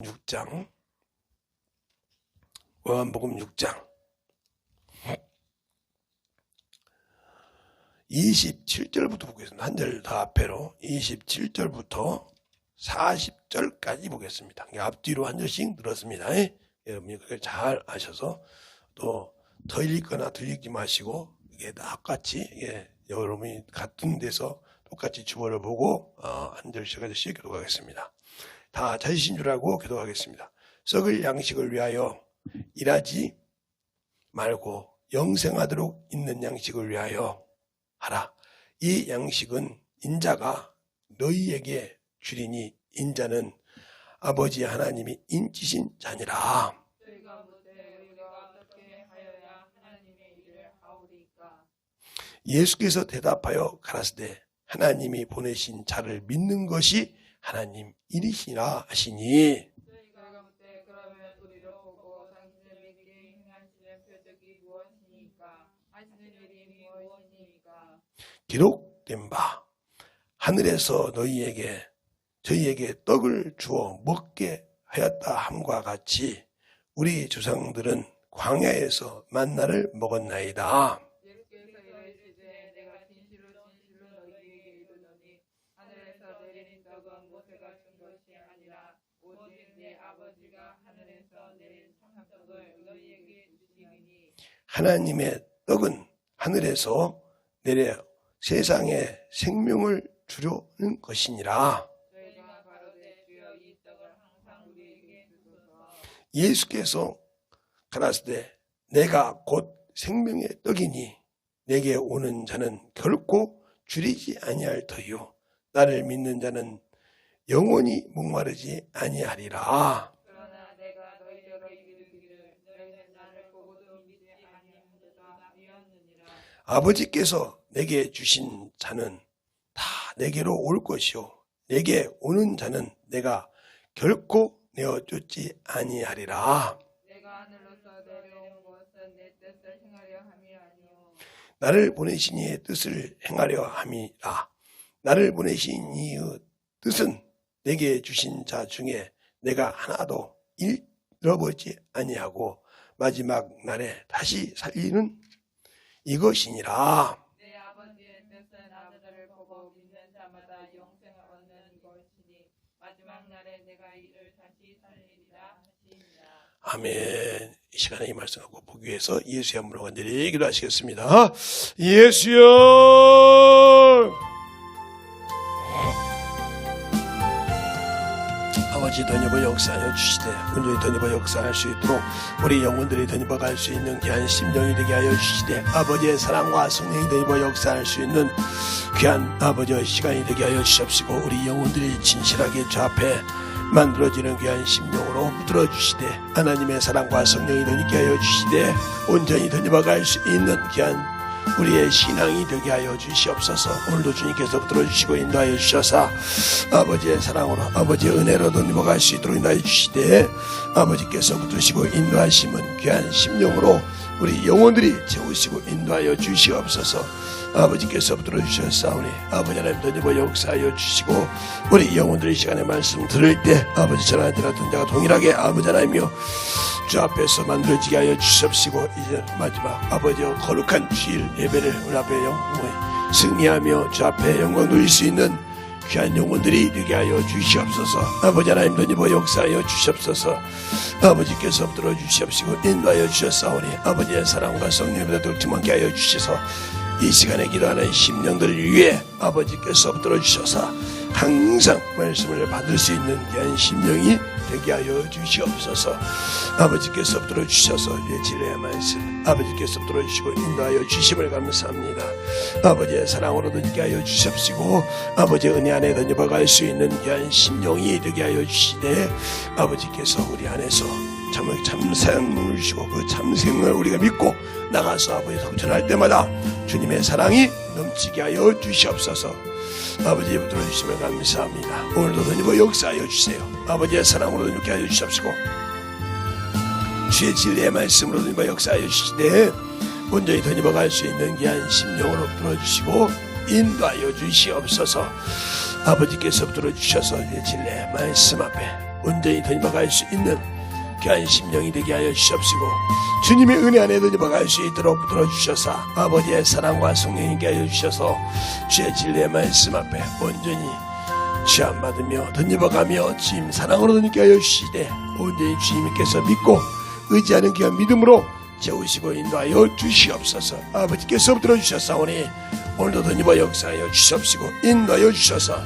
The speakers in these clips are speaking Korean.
6장 요한복음 6장 27절부터 보겠습니다. 한 절 더 앞에로 27절부터 40절까지 보겠습니다. 앞뒤로 한 절씩 들었습니다. 여러분이 그걸 잘 아셔서 또 더 읽거나 더 읽지 마시고 이게 똑같이 여러분이 같은 데서 똑같이 주어를 보고 한 절씩 한 절씩 기도하겠습니다. 다 찾으신 줄 알고 기도하겠습니다. 썩을 양식을 위하여 일하지 말고 영생하도록 있는 양식을 위하여 하라. 이 양식은 인자가 너희에게 주리니 인자는 아버지 하나님이 인치신 자니라. 저희가 묻되 우리가 어떻게 하여야 하나님의 일을 하오리까? 예수께서 대답하여 가라사대 하나님이 보내신 자를 믿는 것이 하나님 일이시라 하시니. 저희가 묻되 그러면 우리를 보고 당신을 믿게 행하시는 표적이 무엇이니까? 하시는 일이 무엇이니까? 기록된 바 하늘에서 저희에게 떡을 주어 먹게 하였다 함과 같이 우리 조상들은 광야에서 만나를 먹었나이다. 예수께서 이르시되 내가 진실로 너희에게 이르노니 하늘에서 내린 떡은 모세가 준 것이 아니라 오직 내 아버지가 하늘에서 내린 참한 떡을 너희에게 주시리니. 하나님의 떡은 하늘에서 내려 세상에 생명을 주려는 것이니라. 저희가 가로되 주여 이 떡을 항상 우리에게 주소서. 예수께서 가라사대 내가 곧 생명의 떡이니 내게 오는 자는 결코 줄이지 아니할 터이요 나를 믿는 자는 영원히 목마르지 아니하리라. 그러나 내가 너희더러 이르기를 너희는 나를 보고도 믿지 아니하도다 하였느니라. 아버지께서 내게 주신 자는 다 내게로 올 것이요 내게 오는 자는 내가 결코 내어 쫓지 아니하리라. 내가 하늘로서 내려온 것은 내 뜻을 행하려 함이 아니오. 나를 보내신 이의 뜻을 행하려 함이라. 나를 보내신 이의 뜻은 내게 주신 자 중에 내가 하나도 잃어버리지 아니하고 마지막 날에 다시 살리는 이것이니라. 내 아버지의 뜻은 아들을 보고 믿는 자마다 영생을 얻는 것이니 마지막 날에 내가 이를 다시 살리리라 하시니라. 아멘. 이 시간에 이 말씀 갖고 보기 위해서 예수의 이름으로 간절히 기도하시겠습니다. 예수여! 아버지 덧입어 역사하여 주시되 온전히 덧입어 역사할 수 있도록 우리 영혼들이 덧입어 갈 수 있는 귀한 심령이 되게 하여 주시되 아버지의 사랑과 성령이 덧입어 역사할 수 있는 귀한 아버지의 시간이 되게 하여 주시옵시고 우리 영혼들이 진실하게 주 앞에 만들어지는 귀한 심령으로 붙들어 주시되 하나님의 사랑과 성령이 덧입게 하여 주시되 온전히 덧입어 갈 수 있는 귀한 우리의 신앙이 되게 하여 주시옵소서. 오늘도 주님께서 붙들어 주시고 인도하여 주셔서 아버지의 사랑으로 아버지의 은혜로 덧입어 갈 수 있도록 인도하여 주시되 아버지께서 붙드시고 인도하심은 귀한 심령으로 우리 영혼들이 채우시고 인도하여 주시옵소서. 아버지께서 붙들어 주셨사오니 아버지 하나님 덧입어 역사하여 주시고 우리 영혼들이 시간에 말씀 들을 때 아버지 전하들과 자가 동일하게 아버지 하나님이여 주 앞에서 만들어지게 하여 주시옵시고 이제 마지막 아버지의 거룩한 주일 예배를 우리 앞에 영광에 승리하며 주 앞에 영광 누릴 수 있는 귀한 영혼들이 되게 하여 주시옵소서. 아버지 하나님 덧입어 역사하여 주시옵소서. 아버지께서 들어 주시옵시고 인도하여 주셨사오니 아버지의 사랑과 성령보다 덜tim하게 하여 주셔서 이 시간에 기도하는 심령들을 위해 아버지께서 들어 주셔서 항상 말씀을 받을 수 있는 귀한 심령이 되게 하여 주시옵소서. 아버지께서 들어주셔서 진리의 말씀 아버지께서 들어주시고 인도하여 주심을 감사합니다. 아버지의 사랑으로도 있게 하여 주시옵시고 아버지의 은혜 안에 덧입어갈 수 있는 귀한 심령이 되게 하여 주시되 아버지께서 우리 안에서 참생을 주시고 그 참생을 우리가 믿고 나가서 아버지 성천할 때마다 주님의 사랑이 넘치게 하여 주시옵소서. 아버지 들어주시면 감사합니다. 오늘도 덧입어 역사하여 주세요. 아버지의 사랑으로 이렇게 하여 주시옵시고 주의 진리의 말씀으로 덧입어 역사하여 주시되 온전히 덧입어 갈 수 있는 귀한 심령으로 들어주시고 인도하여 주시옵소서. 아버지께서 들어주셔서 진리의 말씀 앞에 온전히 던져갈 수 있는 귀한 심령이 되게 하여 주시옵시고 주님의 은혜 안에 던져갈 수 있도록 붙들어주셔서 아버지의 사랑과 성령님께 하여 주셔서 주의 진리의 말씀 앞에 온전히 취함받으며 던져가며 주님 사랑으로 던지게 하여 주시되 온전히 주님께서 믿고 의지하는 귀한 믿음으로 채우시고 인도하여 주시옵소서. 아버지께서 붙들어 주셨사오니 오늘도 던져봐 역사하여 주시옵시고 인도하여 주셔서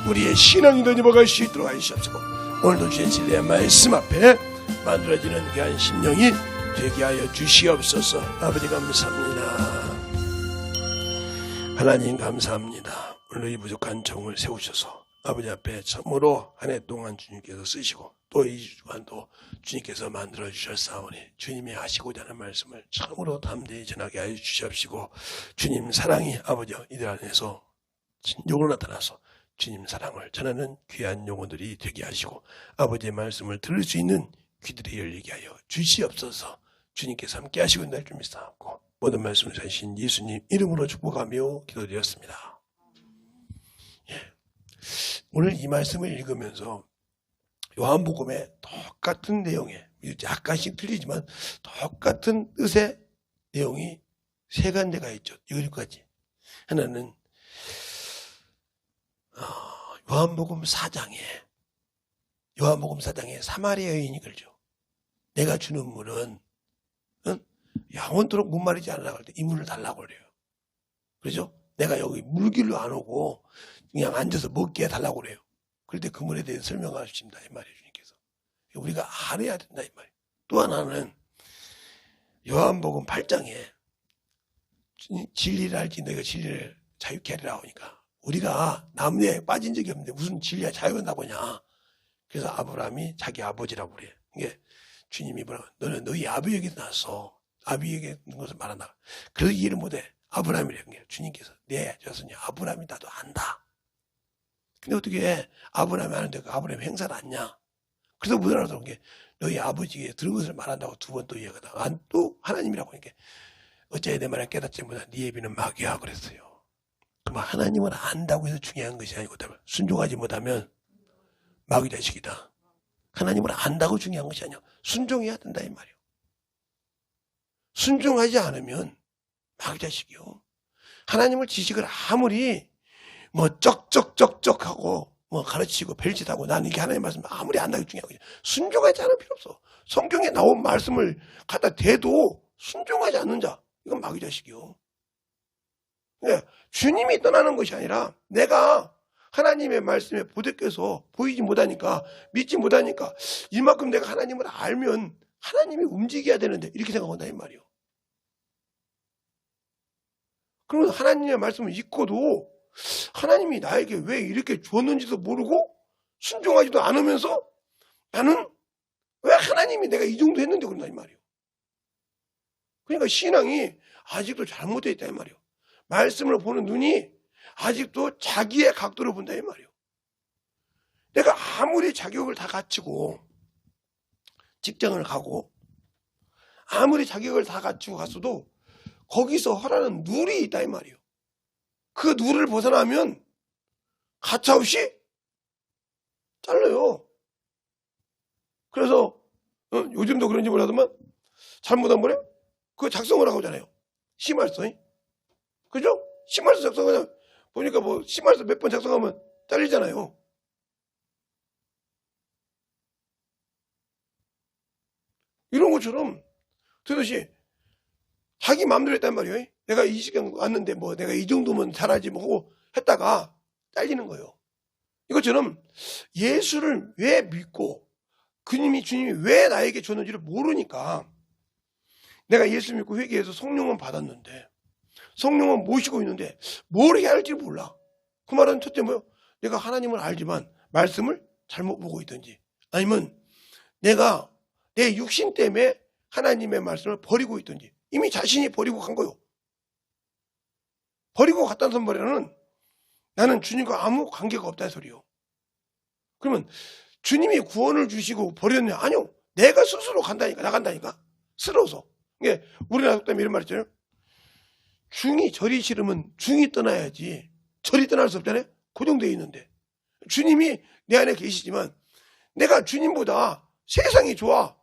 우리의 신앙이 던져갈 수 있도록 하여 주시옵시고 오늘도 주의 진리의 말씀 앞에 만들어지는 귀한 심령이 되게 하여 주시옵소서. 아버지 감사합니다. 하나님 감사합니다. 오늘 이 부족한 종을 세우셔서 아버지 앞에 참으로 한 해 동안 주님께서 쓰시고 또 이 주간도 주님께서 만들어 주셨사오니 주님이 하시고자 하는 말씀을 참으로 담대히 전하게 하여 주시옵시고 주님 사랑이 아버지 이들 안에서 진정으로 나타나서 주님 사랑을 전하는 귀한 영혼들이 되게 하시고 아버지의 말씀을 들을 수 있는 귀들이 열리게 하여 주시옵소서. 주님께서 함께 하시고 있는 줄 믿사옵고 모든 말씀을 사신 예수님 이름으로 축복하며 기도드렸습니다. 오늘 이 말씀을 읽으면서 요한복음의 똑같은 내용에 약간씩 틀리지만 똑같은 뜻의 내용이 세 간데가 있죠. 여기까지. 하나는 요한복음 4장에 사마리아 여인이 그러죠. 내가 주는 물은 영원토록 목마르지 않으라고 할 때 이 물을 달라고 그래요. 그렇죠? 내가 여기 물길로 안 오고 그냥 앉아서 먹게 해달라고 그래요. 그럴 때 그 물에 대해 설명할 수 있습니다. 이 말이에요. 주님께서. 우리가 알아야 된다. 이 말이에요. 또 하나는 요한복음 8장에 진리를 알지 너희가 진리를 자유케 하리라 하니까 우리가 나무에 빠진 적이 없는데 무슨 진리가 자유한다고 하냐. 그래서 아브라함이 자기 아버지라고 그래. 이게 주님이 뭐라고 너는 너희 아비에게서 났어. 아비에게 있는 것을 말한다. 그래서 이해를 못해. 아브라함이라는 게 주님께서 내 자손이 아브라함이 나도 안다. 근데 어떻게 아브라함이 아는데 그 아브라함 행사를 안냐. 그래서 못 알아들은 게 너희 아버지에게 들은 것을 말한다고 두 번 또 이야기하다. 또 하나님이라고 하니까 어찌해 내 말을 깨닫지 못한 네 예비는 마귀야 그랬어요. 그럼 하나님을 안다고 해서 중요한 것이 아니고 순종하지 못하면 마귀 자식이다. 하나님을 안다고 중요한 것이 아니야. 순종해야 된다 이 말이에요. 순종하지 않으면 마귀 자식이요. 하나님을 지식을 아무리 뭐 쩍쩍쩍쩍하고 뭐 가르치고 별짓하고 나는 이게 하나님의 말씀 아무리 안다고 중요한 거지. 순종하지 않을 필요 없어. 성경에 나온 말씀을 갖다 대도 순종하지 않는 자 이건 마귀 자식이요. 그러니까 주님이 떠나는 것이 아니라 내가 하나님의 말씀에 보대껴서 보이지 못하니까 믿지 못하니까 이만큼 내가 하나님을 알면 하나님이 움직여야 되는데 이렇게 생각한다 이 말이요. 그러면 하나님의 말씀을 읽고도 하나님이 나에게 왜 이렇게 줬는지도 모르고 순종하지도 않으면서 나는 왜 하나님이 내가 이 정도 했는데 그런다 이 말이요. 그러니까 신앙이 아직도 잘못되어 있다 이 말이요. 말씀을 보는 눈이 아직도 자기의 각도로 본다 이 말이요. 내가 아무리 자격을 다 갖추고 직장을 가고 아무리 자격을 다 갖추고 갔어도 거기서 허라는 룰이 있다 이 말이요. 그 룰을 벗어나면 가차없이 잘라요. 그래서 요즘도 그런지 몰라도만 잘못한 거래? 그거 작성을 하고 하잖아요. 심할서. 그죠? 심할서 작성하면 보니까 뭐 심할서 몇 번 작성하면 잘리잖아요. 이런 것처럼 도대체 자기 마음대로 했단 말이에요. 내가 이 시간 왔는데 뭐 내가 이 정도면 잘하지 뭐 하고 했다가 잘리는 거예요. 이것처럼 예수를 왜 믿고 주님이 왜 나에게 줬는지를 모르니까 내가 예수 믿고 회개해서 성령은 받았는데 성령은 모시고 있는데 뭘 해야 할지 몰라. 그 말은 첫째 뭐요? 내가 하나님을 알지만 말씀을 잘못 보고 있든지 아니면 내가 내 육신 때문에 하나님의 말씀을 버리고 있든지 이미 자신이 버리고 간 거요. 버리고 갔다는 선발에는 나는 주님과 아무 관계가 없다는 소리요. 그러면 주님이 구원을 주시고 버렸냐? 아니요. 내가 스스로 간다니까. 나간다니까. 스스로서. 이게 우리나라 때문에 이런 말 있잖아요. 중이 절이 싫으면 중이 떠나야지. 절이 떠날 수 없잖아요. 고정되어 있는데. 주님이 내 안에 계시지만 내가 주님보다 세상이 좋아.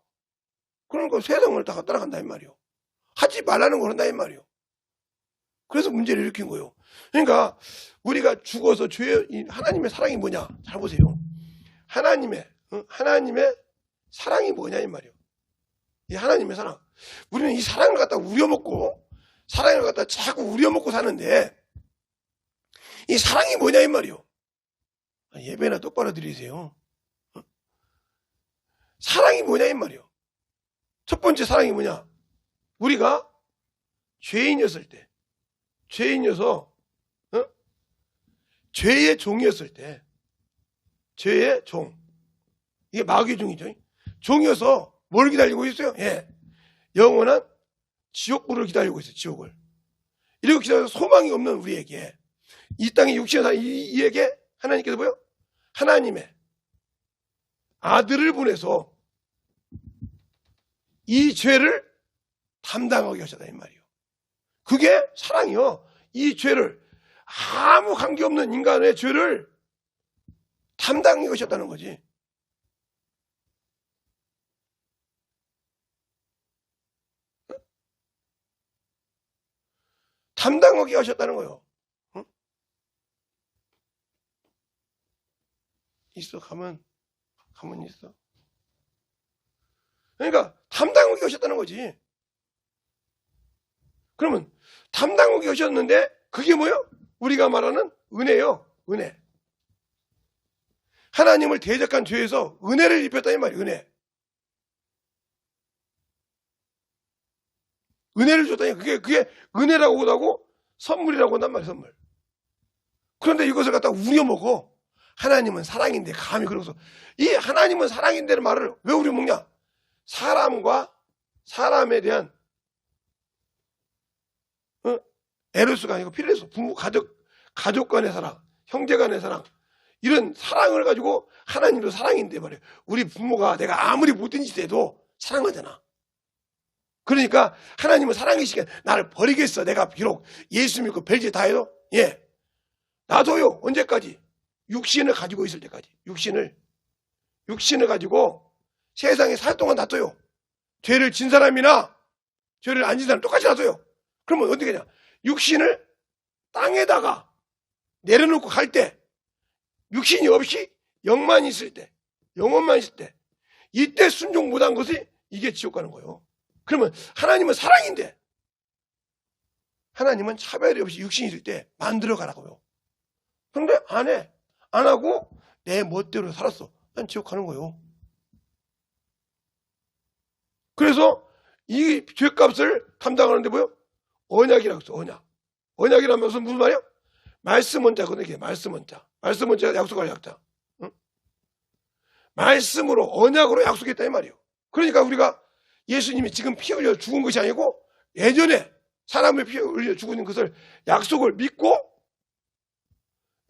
그러니까 세상을 다 따라간다 이 말이요. 하지 말라는 걸 한다 이 말이요. 그래서 문제를 일으킨 거예요. 그러니까 우리가 죽어서 하나님의 사랑이 뭐냐? 잘 보세요. 하나님의 사랑이 뭐냐 이 말이요. 이 하나님의 사랑. 우리는 이 사랑을 갖다 우려먹고 사랑을 갖다 자꾸 우려먹고 사는데 이 사랑이 뭐냐 이 말이요. 예배나 똑바로 드리세요. 사랑이 뭐냐 이 말이요. 첫 번째 사랑이 뭐냐? 우리가 죄인이었을 때, 죄인이어서 죄의 종이었을 때, 죄의 종, 이게 마귀의 종이죠. 종이어서 뭘 기다리고 있어요? 예, 영원한 지옥불을 기다리고 있어요. 지옥을. 이렇게 기다려서 소망이 없는 우리에게, 이 땅에 육신의 사람 이에게 하나님께서 뭐요? 하나님의 아들을 보내서 이 죄를 담당하게 하셨다 이 말이요. 그게 사랑이요. 이 죄를, 아무 관계없는 인간의 죄를 담당해 하셨다는 거지. 담당하게 하셨다는 거예요. 응? 있어, 가만히 있어. 그러니까 담당하게 하셨다는 거지. 그러면 담당하게 하셨는데 그게 뭐예요? 우리가 말하는 은혜요. 은혜. 하나님을 대적한 죄에서 은혜를 입혔다 이 말이에요. 은혜. 은혜를 줬다니 그게 은혜라고 하고 선물이라고 한단 말이에요. 선물. 그런데 이것을 갖다 우려먹어. 하나님은 사랑인데 감히 그러고서 이 하나님은 사랑인데는 말을 왜 우려먹냐? 사람과 사람에 대한 에로스가 아니고 필레스, 부모, 가족 간의 사랑, 형제 간의 사랑, 이런 사랑을 가지고 하나님도 사랑인데 말이에요. 우리 부모가 내가 아무리 못된 짓 해도 사랑하잖아. 그러니까 하나님은 사랑이시기에 나를 버리겠어. 내가 비록 예수 믿고 별짓 다 해도 예, 놔둬요. 언제까지? 육신을 가지고 있을 때까지. 육신을 가지고 세상에 살 동안 놔둬요. 죄를 진 사람이나 죄를 안 진 사람 똑같이 놔둬요. 그러면 어떻게 되냐? 육신을 땅에다가 내려놓고 갈 때, 육신이 없이 영만 있을 때, 영혼만 있을 때, 이때 순종 못한 것이 이게 지옥 가는 거예요. 그러면 하나님은 사랑인데 하나님은 차별이 없이 육신이 있을 때 만들어 가라고요. 그런데 안 해. 안 하고 내 멋대로 살았어. 난 지옥 가는 거예요. 그래서 이 죄값을 감당하는데 뭐요? 언약이라고 했어. 언약이라는 것은 무슨 말이야? 말씀 원자거든요. 이게 말씀 원자. 말씀 원자가 약속할 약자. 응? 말씀으로 언약으로 약속했다 이 말이에요. 그러니까 우리가 예수님이 지금 피 흘려 죽은 것이 아니고 예전에 사람의 피 흘려 죽은 것을 약속을 믿고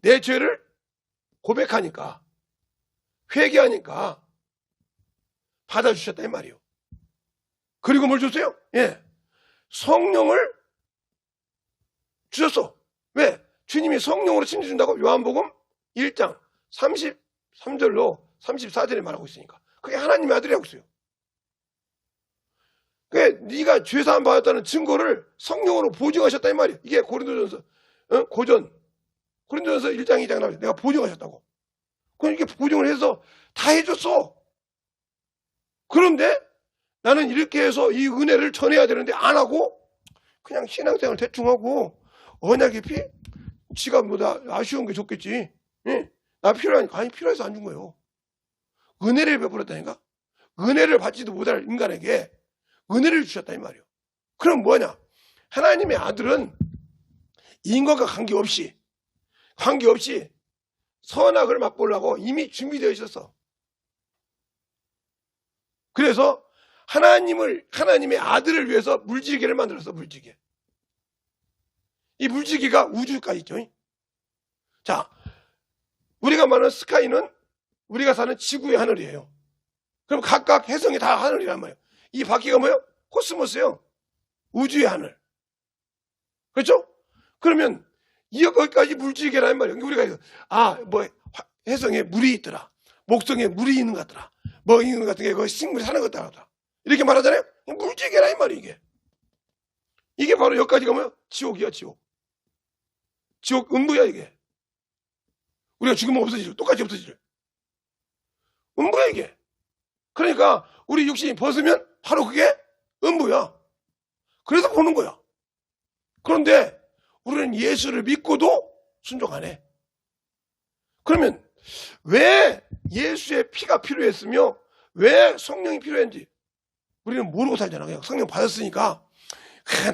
내 죄를 고백하니까 회개하니까 받아주셨다 이 말이에요. 그리고 뭘 줬어요? 예, 성령을 주셨어. 왜? 주님이 성령으로 침례 준다고 요한복음 1장 33절로 34절에 말하고 있으니까 그게 하나님의 아들이라고 있어요. 그게 네가 죄사함 받았다는 증거를 성령으로 보증하셨다 이 말이에요. 이게 고린도전서 고린도전서 1장 2장 나오죠. 내가 보증하셨다고. 그럼 이렇게 보증을 해서 다 해줬어. 그런데 나는 이렇게 해서 이 은혜를 전해야 되는데 안 하고 그냥 신앙생활 대충 하고 언약의 피? 지가 뭐다 아쉬운 게 좋겠지. 예? 나 필요하니까. 아니 필요해서 안 준 거예요. 은혜를 베풀었다니까. 은혜를 받지도 못할 인간에게 은혜를 주셨다 이 말이에요. 그럼 뭐냐? 하나님의 아들은 인간과 관계없이 선악을 맛보려고 이미 준비되어 있었어. 그래서 하나님의 아들을 위해서 물지개를 만들었어. 물지개. 이 물지개가 우주까지 있죠. 자, 우리가 말하는 스카이는 우리가 사는 지구의 하늘이에요. 그럼 각각 해성이 다 하늘이란 말이에요. 이 바퀴가 뭐예요? 코스모스예요. 우주의 하늘. 그렇죠? 그러면 거기까지 물지개란 말이에요. 우리가 해성에 물이 있더라. 목성에 물이 있는 것 같더라. 뭐 있는 것 같은 게 그 식물이 사는 것 같더라. 이렇게 말하잖아요. 물질계라 이 말이에요. 이게 바로 여기까지 가면 지옥이야. 지옥 음부야. 이게 우리가 죽으면 없어지죠. 똑같이 없어지죠. 음부야 이게. 그러니까 우리 육신이 벗으면 바로 그게 음부야. 그래서 보는 거야. 그런데 우리는 예수를 믿고도 순종 안 해. 그러면 왜 예수의 피가 필요했으며 왜 성령이 필요했는지 우리는 모르고 살잖아. 그냥 성령 받았으니까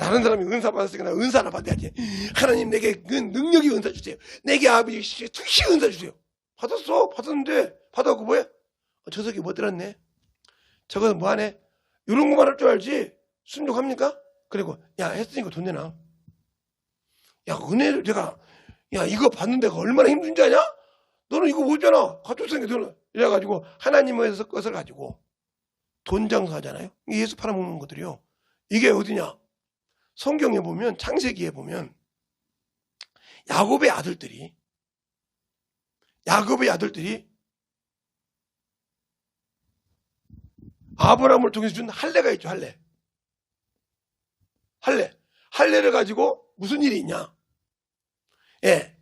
다른 사람이 은사 받았으니까 나 은사 하나 받아야지. 하나님 내게 그 능력이 은사 주세요. 내게 아버지 특시 은사 주세요. 받았는데 받아갖고 뭐해? 저 새끼 못 들었네. 저거는 뭐하네? 이런 거만 할 줄 알지 순종합니까? 그리고 야 했으니까 돈 내놔. 야 은혜를 내가 야 이거 받는 데가 얼마나 힘든 줄 아냐? 너는 이거 못잖아. 가족생활 너는 이래가지고 하나님의 것을 가지고 돈 장사하잖아요. 예수 팔아먹는 것들이요. 이게 어디냐? 성경에 보면 창세기에 보면 야곱의 아들들이 아브라함을 통해서 준 할례가 있죠. 할례를 가지고 무슨 일이 있냐? 예,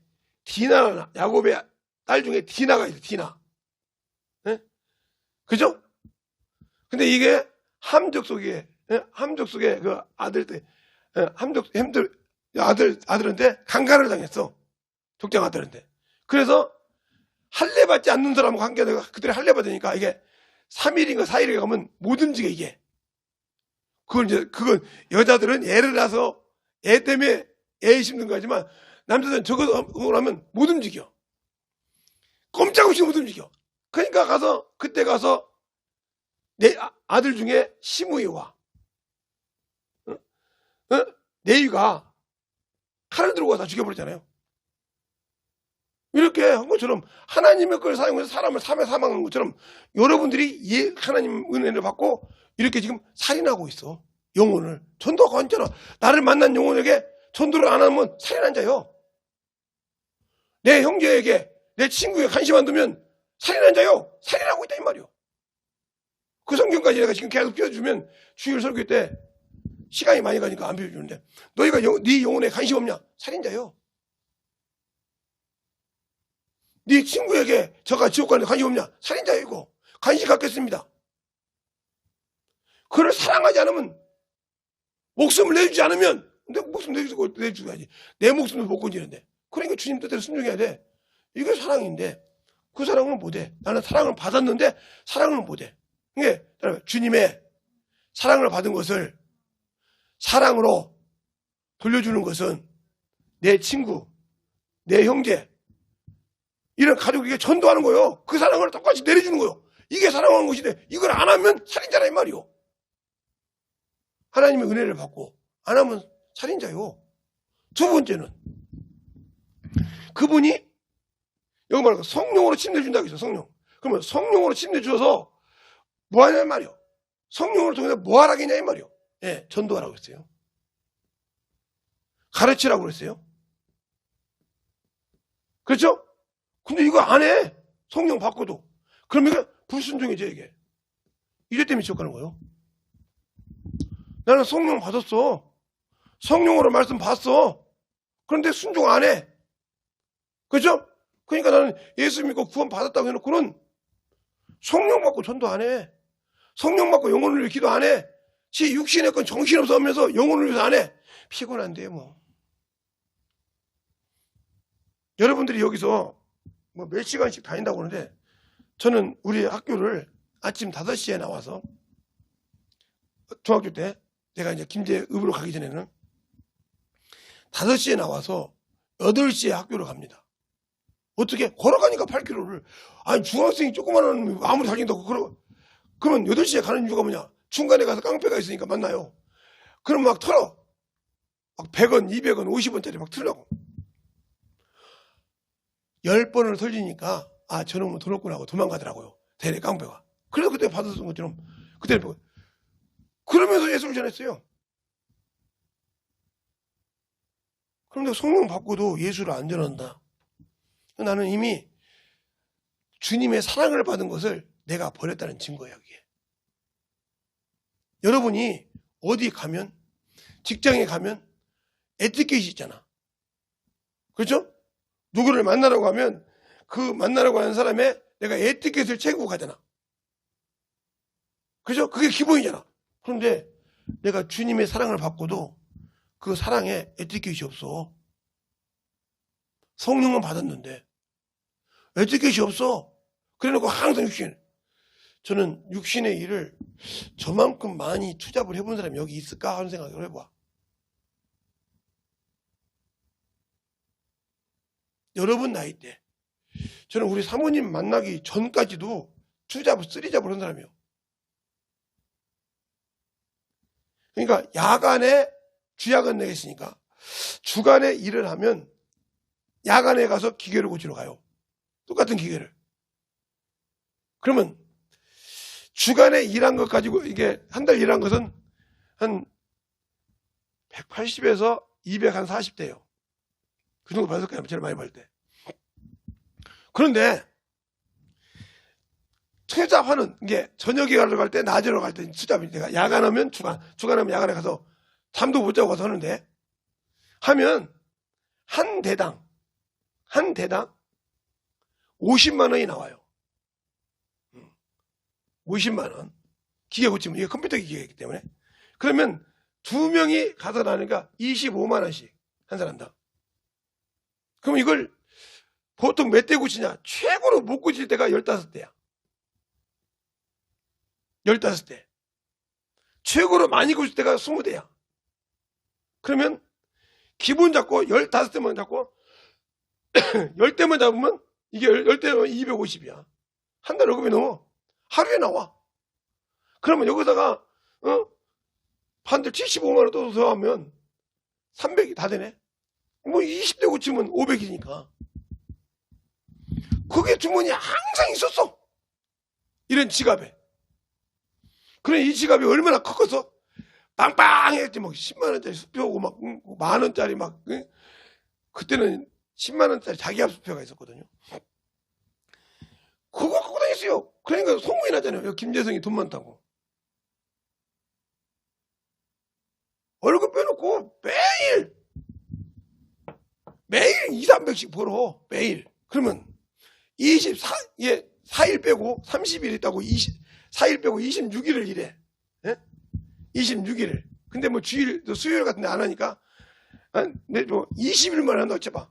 디나 야곱의 딸 중에 디나가 있어요. 디나. 예? 그죠? 근데 이게 함적 속에 그 아들들, 아들한테 강간을 당했어. 족장 아들한테. 그래서 할례 받지 않는 사람하고 관계가 그들이 할례 받으니까 이게 3일인가 4일에 가면 못 움직여 이게. 그건 여자들은 애를 낳아서 애 때문에 애 심는 거지만 남자들은 저거 하면 못 움직여. 꼼짝없이 못 움직여. 그러니까 그때 가서 내 아들 중에 시므이와 네위가 칼을 들고 와서 죽여버렸잖아요. 이렇게 한 것처럼 하나님의 걸 사용해서 사람을 사망한 것처럼 여러분들이 하나님 은혜를 받고 이렇게 지금 살인하고 있어. 영혼을. 전도가 안 했잖아. 나를 만난 영혼에게 전도를 안 하면 살인한 자요. 내 형제에게 내 친구에게 관심 안 두면 살인한 자요. 살인하고 있다 이 말이요. 그 성경까지 내가 지금 계속 띄워주면 주일 설교 때 시간이 많이 가니까 안 비워주는데 너희가 네 영혼에 관심 없냐? 살인자요. 네 친구에게 저가 지옥 가는데 관심 없냐? 살인자요 이거. 관심 갖겠습니다. 그를 사랑하지 않으면 목숨을 내주지 않으면 내 목숨 내주야지. 내 목숨도 못 건지는데. 그러니까 주님 뜻대로 순종해야 돼. 이게 사랑인데 그 사랑은 못해. 나는 사랑을 받았는데 사랑을 못해. 이게 주님의 사랑을 받은 것을 사랑으로 돌려주는 것은 내 친구, 내 형제 이런 가족에게 전도하는 거요. 그 사랑을 똑같이 내려주는 거요. 이게 사랑하는 것인데 이걸 안 하면 살인자라 이 말이요. 하나님의 은혜를 받고 안 하면 살인자요. 두 번째는 그분이 여기 말하고 성령으로 침례준다고 했어. 성령. 그러면 성령으로 침례 주어서 뭐 하냐 이 말이요. 성령을 통해서 뭐 하라겠냐 이 말이요. 예, 전도하라고 했어요. 가르치라고 그랬어요. 그렇죠? 근데 이거 안 해. 성령 받고도. 그럼 이거 불순종이죠 이게. 이제 때문에 지옥 가는 거예요. 나는 성령 받았어. 성령으로 말씀 봤어. 그런데 순종 안 해. 그렇죠? 그러니까 나는 예수 믿고 구원 받았다고 해놓고는 성령 받고 전도 안 해. 성령 받고 영혼을 위해 기도 안 해. 지 육신의 건 정신없어 하면서 영혼을 위해서 안 해. 피곤한데 뭐. 여러분들이 여기서 뭐 몇 시간씩 다닌다고 하는데 저는 우리 학교를 아침 5시에 나와서 중학교 때 내가 이제 김제읍으로 가기 전에는 5시에 나와서 8시에 학교를 갑니다. 어떻게? 걸어가니까 8km를. 아니 중학생이 조그마한 놈이 아무리 달린다고 그러면 8시에 가는 이유가 뭐냐? 중간에 가서 깡패가 있으니까 만나요. 그럼 막 털어. 막 100원, 200원, 50원짜리 막 틀라고. 10번을 털리니까 아 저놈은 돈 없구나 하고 도망가더라고요. 대래 깡패가. 그래서 그때 받았던 것처럼 그때 그러면서 예수를 전했어요. 그런데 성령 받고도 예수를 안 전한다. 나는 이미 주님의 사랑을 받은 것을 내가 버렸다는 증거예요. 이게. 여러분이 어디 가면, 직장에 가면 에티켓이 있잖아. 그렇죠? 누구를 만나라고 하면 그 만나라고 하는 사람의 내가 에티켓을 채우고 가잖아. 그죠? 그게 기본이잖아. 그런데 내가 주님의 사랑을 받고도 그 사랑에 에티켓이 없어. 성령은 받았는데 에티켓이 없어. 그래놓고 항상 육신. 저는 육신의 일을 저만큼 많이 투잡을 해본 사람이 여기 있을까 하는 생각을 해봐. 여러분 나이 때 저는 우리 사모님 만나기 전까지도 투잡을 쓰리잡을 한 사람이에요. 그러니까 야간에 주야간 내겠으니까 주간에 일을 하면 야간에 가서 기계를 고치러 가요. 똑같은 기계를. 그러면 주간에 일한 것 가지고 이게 한 달 일한 것은 한 180에서 240대예요. 그 정도 받을 거예요. 제일 많이 받을 때. 그런데 투잡하는 게 저녁에 가러 갈 때, 낮에 갈 때 투잡이 내가 야간하면 주간하면 야간에 가서 잠도 못 자고 가서 하는데 하면 한 대당 50만 원이 나와요. 50만 원. 기계 고치면 이게 컴퓨터 기계이기 때문에. 그러면 두 명이 가서 나니까 25만 원씩 한 사람당. 그럼 이걸 보통 몇 대 고치냐? 최고로 못 고칠 때가 15대야. 15대. 최고로 많이 고칠 때가 20대야. 그러면 기본 잡고 15대만 잡고 10대만 잡으면 이게 10대면 250이야. 한 달 월급이 넘어. 하루에 나와. 그러면 여기다가 한 달 75만 원 더 하면 300이 다 되네. 뭐 20대 고치면 500이니까. 그게 주머니에 항상 있었어. 이런 지갑에. 그래 이 지갑이 얼마나 컸어? 빵빵했지. 막 10만 원짜리 수표고 막 만 원짜리 막 그때는 10만 원짜리 자기압 수표가 있었거든요. 그거 갖고 다녔어요. 그러니까 소문이 나잖아요. 김재성이 돈 많다고. 월급 빼놓고 매일 2, 300씩 벌어. 매일. 그러면 4일 빼고 30일 있다고 4일 빼고 26일을 일해. 예? 26일을. 근데 뭐 주일, 수요일 같은 데 안 하니까 뭐 20일만 한다고 쳐봐.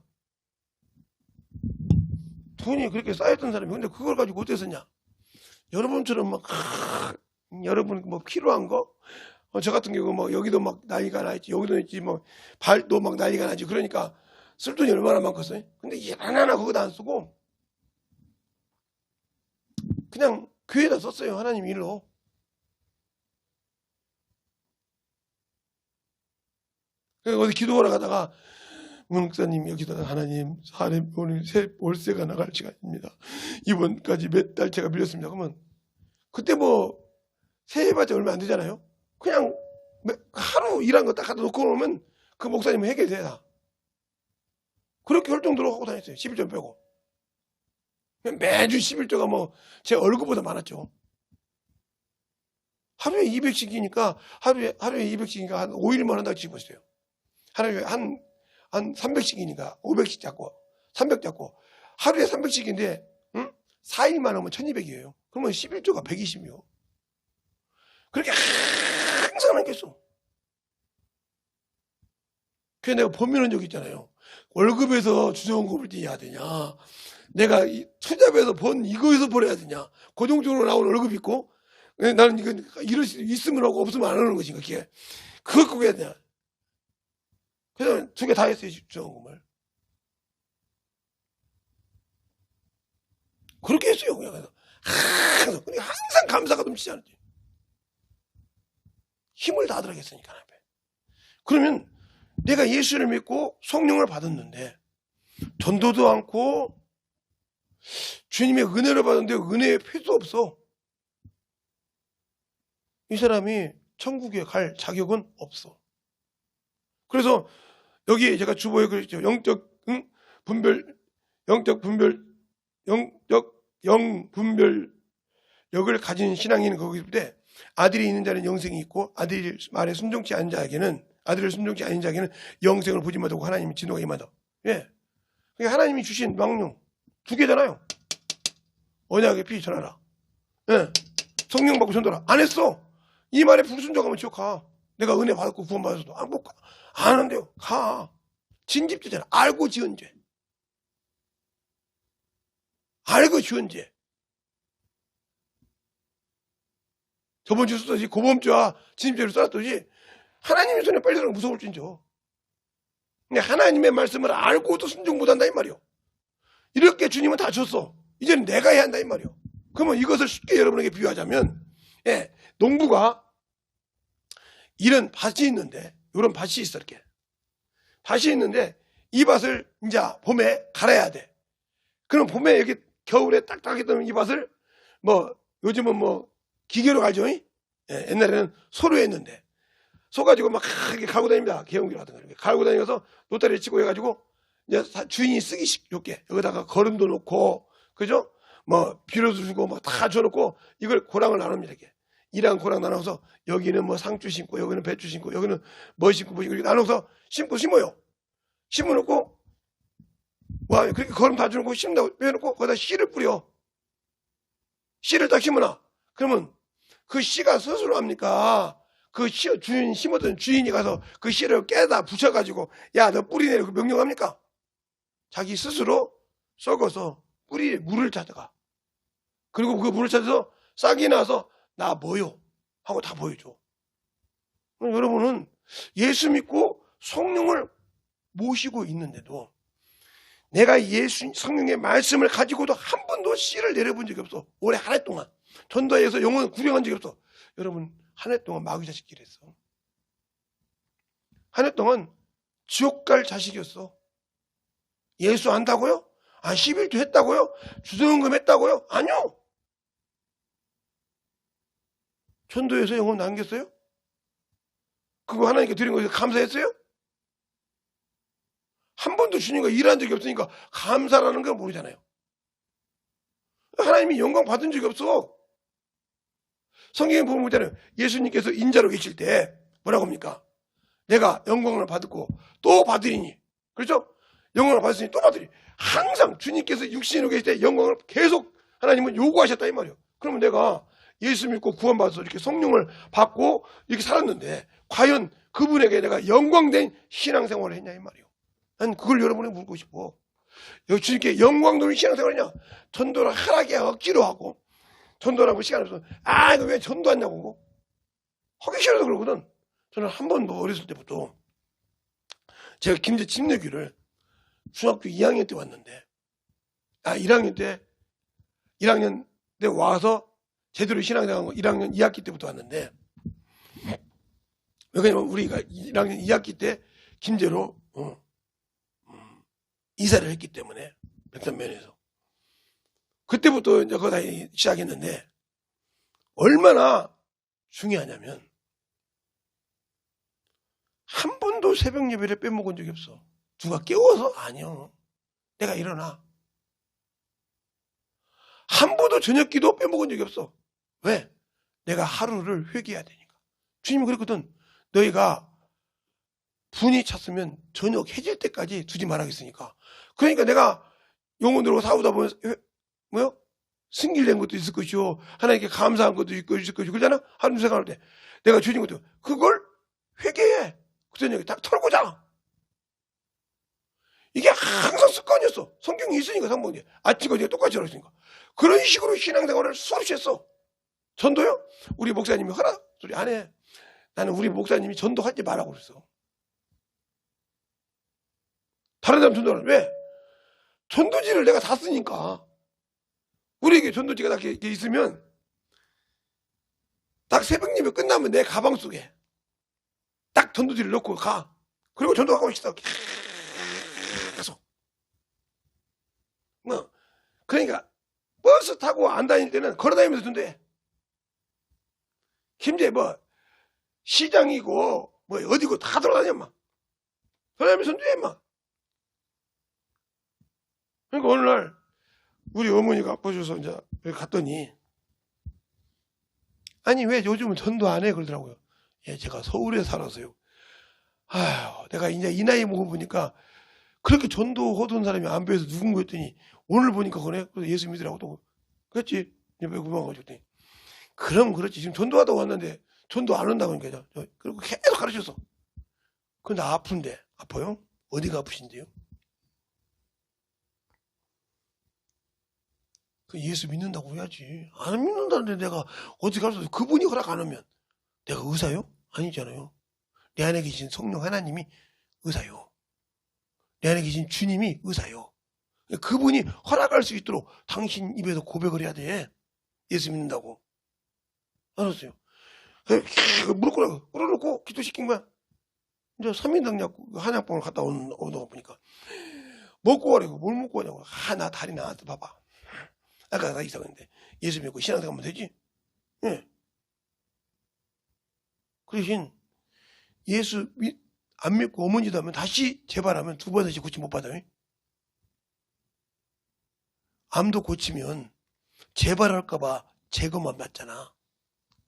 돈이 그렇게 쌓였던 사람이 근데 그걸 가지고 어떻게 썼냐? 여러분처럼 막 여러분 뭐 필요한 거 저 같은 경우 뭐 여기도 막 난리가 나있지 여기도 있지 뭐 발도 막 난리가 나지 그러니까 쓸 돈이 얼마나 많겠어요? 근데 일 하나 그거도 안 쓰고 그냥 교회에다 썼어요. 하나님 일로. 그래서 어디 기도하러 가다가 목사님 여기다 하나님 오늘 월세가 나갈 시간입니다. 이번까지 몇 달째가 밀렸습니다. 그러면 그때 뭐 세해봤자 얼마 안 되잖아요. 그냥 하루 일한 거 딱 갖다 놓고 오면 그 목사님은 해결돼 다. 그렇게 혈정도로 하고 다녔어요. 11조 빼고. 매주 11조가 뭐 제 얼굴보다 많았죠. 하루에 200씩이니까 하루에 200씩이니까 한 5일만 한다고 치고 있어요. 하루에 한 300씩이니까 500씩 잡고 300 잡고 하루에 300씩인데 4일만 하면 1200이에요. 그러면 11조가 120이요. 그렇게 항상 하겠어. 그래서 내가 범인한 적 있잖아요. 월급에서 주정급을 떼야 되냐, 내가 투잡에서 번 이거에서 벌어야 되냐, 고정적으로 나오는 월급 있고 나는 이럴 수 있으면 하고 없으면 안 하는 것인가. 그걸 꼭 해야 되냐. 그래서 2개 다 했어요. 주정금을. 그렇게 했어요. 그냥 항상 감사가 넘치지 않았지. 힘을 다하더라겠으니까. 그러면 내가 예수를 믿고 성령을 받았는데 전도도 않고 주님의 은혜를 받았는데 은혜의 표도 없어. 이 사람이 천국에 갈 자격은 없어. 그래서 여기 제가 주보에 그랬죠. 영적 분별 영분별력을 가진 신앙인은 거기 때문에 아들이 있는 자는 영생이 있고 아들이 말에 순종치 않은 자에게는 아들을 순종치 않은 자에게는 영생을 보지 못하고 하나님의 진노가 임하다. 예. 그러니까 하나님이 주신 망령 두 개잖아요. 언약의 피 전하라. 예. 성령 받고 전도라. 안 했어. 이 말에 불순종하면 지옥 가. 내가 은혜 받았고 구원 받았어도 안 가. 안 한대요. 가. 진집죄잖아. 알고 지은 죄. 알고 지은 죄. 저번 주 썼듯이 고범죄와 진집죄를 써놨듯이 하나님의 손에 빨리 들어가면 무서울진저. 하나님의 말씀을 알고도 순종 못한다 이 말이요. 이렇게 주님은 다 줬어. 이제는 내가 해야 한다 이 말이요. 그러면 이것을 쉽게 여러분에게 비유하자면, 예, 농부가 이런 밭이 있는데, 이런 밭이 있어 이렇게. 밭이 있는데 이 밭을 이제 봄에 갈아야 돼. 그럼 봄에 여기 겨울에 딱딱했던 이 밭을 뭐 요즘은 뭐 기계로 갈죠. 예, 옛날에는 소로 했는데 소 가지고 막 이렇게 갈고 다닙니다. 개용기로 하던 거 이렇게 갈고 다니면서 노다리를 치고 해가지고 이제 주인이 쓰기 좋게 여기다가 거름도 놓고 그죠? 뭐 비료도 주고 뭐 다 줘놓고 이걸 고랑을 나눕니다. 이렇게 이랑 고랑 나눠서 여기는 뭐 상추 심고 여기는 배추 심고 여기는 뭐 심고 뭐 이렇게 나눠서 심어요. 심어놓고 와 그렇게 거름 다 주놓고 심다고 빼놓고 거기다 씨를 뿌려. 씨를 딱 심어놔. 그러면 그 씨가 스스로 합니까? 그 씨, 주인 심었던 주인이 가서 그 씨를 깨다 부쳐가지고 야 너 뿌리 내려 그 명령합니까? 자기 스스로 썩어서 물을 찾아가. 그리고 그 물을 찾아서 싹이 나서 나 뭐요? 하고 다 보여줘. 여러분은 예수 믿고 성령을 모시고 있는데도 내가 예수 성령의 말씀을 가지고도 한 번도 씨를 내려본 적이 없어. 올해 한 해 동안 전도에서 영혼 구령한 적이 없어. 여러분 한 해 동안 마귀 자식끼리 했어. 한 해 동안 지옥 갈 자식이었어. 예수 안다고요? 11조 했다고요? 주정금 했다고요? 아니요. 전도에서 영혼 남겼어요? 그거 하나님께 드린 거에서 감사했어요? 한 번도 주님과 일한 적이 없으니까 감사라는 걸 모르잖아요. 하나님이 영광 받은 적이 없어. 성경에 보면 있잖아요. 예수님께서 인자로 계실 때 뭐라고 합니까? 내가 영광을 받고 또 받으리니. 그렇죠? 영광을 받으니 또 받으리. 항상 주님께서 육신으로 계실 때 영광을 계속 하나님은 요구하셨다 이 말이에요. 그러면 내가 예수 믿고 구원받아서 이렇게 성령을 받고 이렇게 살았는데 과연 그분에게 내가 영광된 신앙생활을 했냐 이 말이에요. 난 그걸 여러분에게 묻고 싶어. 여기 주님께 영광된 신앙생활이냐? 전도를 하라게 억지로 하고 전도라고 시간 없어. 이거 왜 전도하냐고. 하기 싫어서 그러거든. 저는 한 번도 어렸을 때부터 제가 김제 침례교를 중학교 2학년 때 왔는데 1학년 때 와서 제대로 신앙생활한 거 1학년 2학기 때부터 왔는데 왜냐면 우리가 1학년 2학기 때 김제로 이사를 했기 때문에 백산면에서 그때부터 이제 거기다 시작했는데 얼마나 중요하냐면 한 번도 새벽 예배를 빼먹은 적이 없어. 누가 깨워서? 아니요. 내가 일어나. 한 번도 저녁 기도 빼먹은 적이 없어. 왜? 내가 하루를 회개해야 되니까. 주님이 그랬거든. 너희가 분이 찼으면 저녁 해질 때까지 두지 말아야겠으니까. 그러니까 내가 영혼으로 사오다 보면 승길된 것도 있을 것이요. 하나님께 감사한 것도 있을 것이요. 그러잖아? 하루 생활할 때. 내가 주신 것도 그걸 회개해. 그 저녁에 딱 털고 자. 이게 항상 습관이었어. 성경이 있으니까 상봉이. 아침과 저녁 똑같이 하랬으니까. 그런 식으로 신앙생활을 수없이 했어. 전도요? 우리 목사님이 하라 소리 안 해. 나는 우리 목사님이 전도하지 말라고 그랬어. 다른 사람 전도는 왜? 전도지를 내가 다 쓰니까. 우리에게 전도지가 딱 이렇게 있으면 딱 새벽 예배 끝나면 내 가방 속에 딱 전도지를 넣고 가. 그리고 전도하고 있어. 계속. 그러니까 버스 타고 안 다닐 때는 걸어다니면서 전도해. 김제 시장이고 어디고 다 돌아다녀 막. 돌아다니면서 전도해 막. 그러니까 어느 날 우리 어머니가 아파져서 이제 갔더니, 아니, 왜 요즘은 전도 안 해? 그러더라고요. 예, 제가 서울에 살아서요. 아휴, 내가 이제 이 나이 먹어보니까 그렇게 전도하던 사람이 안 배워서 누군가 했더니, 오늘 보니까 그래? 그래서 예수 믿으라고 또, 그랬지? 왜 그만가지고 했더니, 그럼 그렇지. 지금 전도하다 왔는데, 전도 안 한다고 하니까, 그리고 계속 가르쳤어. 근데 아픈데, 아파요? 어디가 아프신데요? 그 예수 믿는다고 해야지. 안 믿는다는데 내가 어디 가서 그분이 허락 안 하면 내가 의사요? 아니잖아요. 내 안에 계신 성령 하나님이 의사요. 내 안에 계신 주님이 의사요. 그분이 허락할 수 있도록 당신 입에서 고백을 해야 돼. 예수 믿는다고. 알았어요. 무릎 꿇어놓고 기도시킨 거야. 이제 3인당약 한약방을 갔다 오는 거 보니까 먹고 가라고. 뭘 먹고 가냐고. 나 다리 나한테 봐봐. 아까 나 이상했는데 예수 믿고 신앙생활 하면 되지? 예. 그 대신 예수 안 믿고 어머니도 하면 다시 재발하면 2번 다시 고침 못 받아요. 암도 고치면 재발할까봐 제거만 받잖아.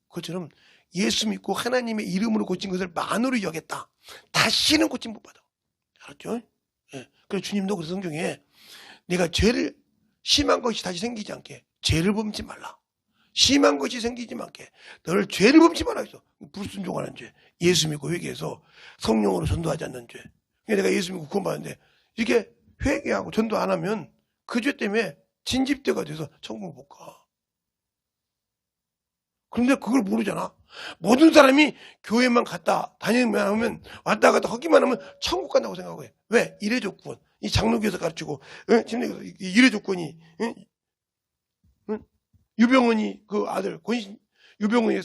그것처럼 예수 믿고 하나님의 이름으로 고친 것을 만으로 여겼다. 다시는 고침 못 받아. 알았죠? 예. 그래서 주님도 그래서 성경에 내가 죄를 심한 것이 다시 생기지 않게 죄를 범치 말라. 심한 것이 생기지 않게 너를 죄를 범치 말라 했어. 불순종하는 죄, 예수 믿고 회개해서 성령으로 전도하지 않는 죄. 내가 예수 믿고 구원받는데 이렇게 회개하고 전도 안 하면 그 죄 때문에 진집대가 돼서 천국 못 가. 그런데 그걸 모르잖아. 모든 사람이 교회만 갔다 다니면 하면 왔다 갔다 하기만 하면 천국 간다고 생각해. 왜? 이래 조건. 이 장로교에서 가르치고, 이래 조건이, 유병원이 그 아들, 유병원이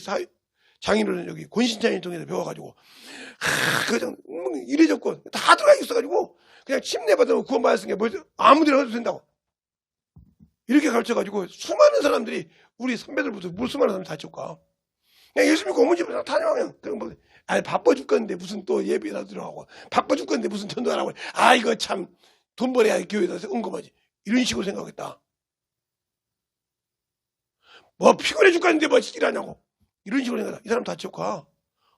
장인어른 여기 권신찬이 통해서 배워가지고, 이래 조건 다 들어가 있어가지고, 그냥 침례 받으면 구원받았으니까 뭐 아무 데나 가도 된다고. 이렇게 가르쳐가지고 수많은 사람들이 우리 선배들부터 수많은 사람이 다쳤까. 그냥 예수 믿고 어머니 집에 다녀가면 그런 뭐 바빠 죽겠는데 무슨 또 예배나 들어가고 바빠 죽겠는데 무슨 전도 안 하고 이거 참 돈 벌어야 교회에다 언급하지 이런 식으로 생각했다. 뭐 피곤해 죽겠는데 뭐 일하냐고 이런 식으로 생각했다. 이 사람 다쳤까.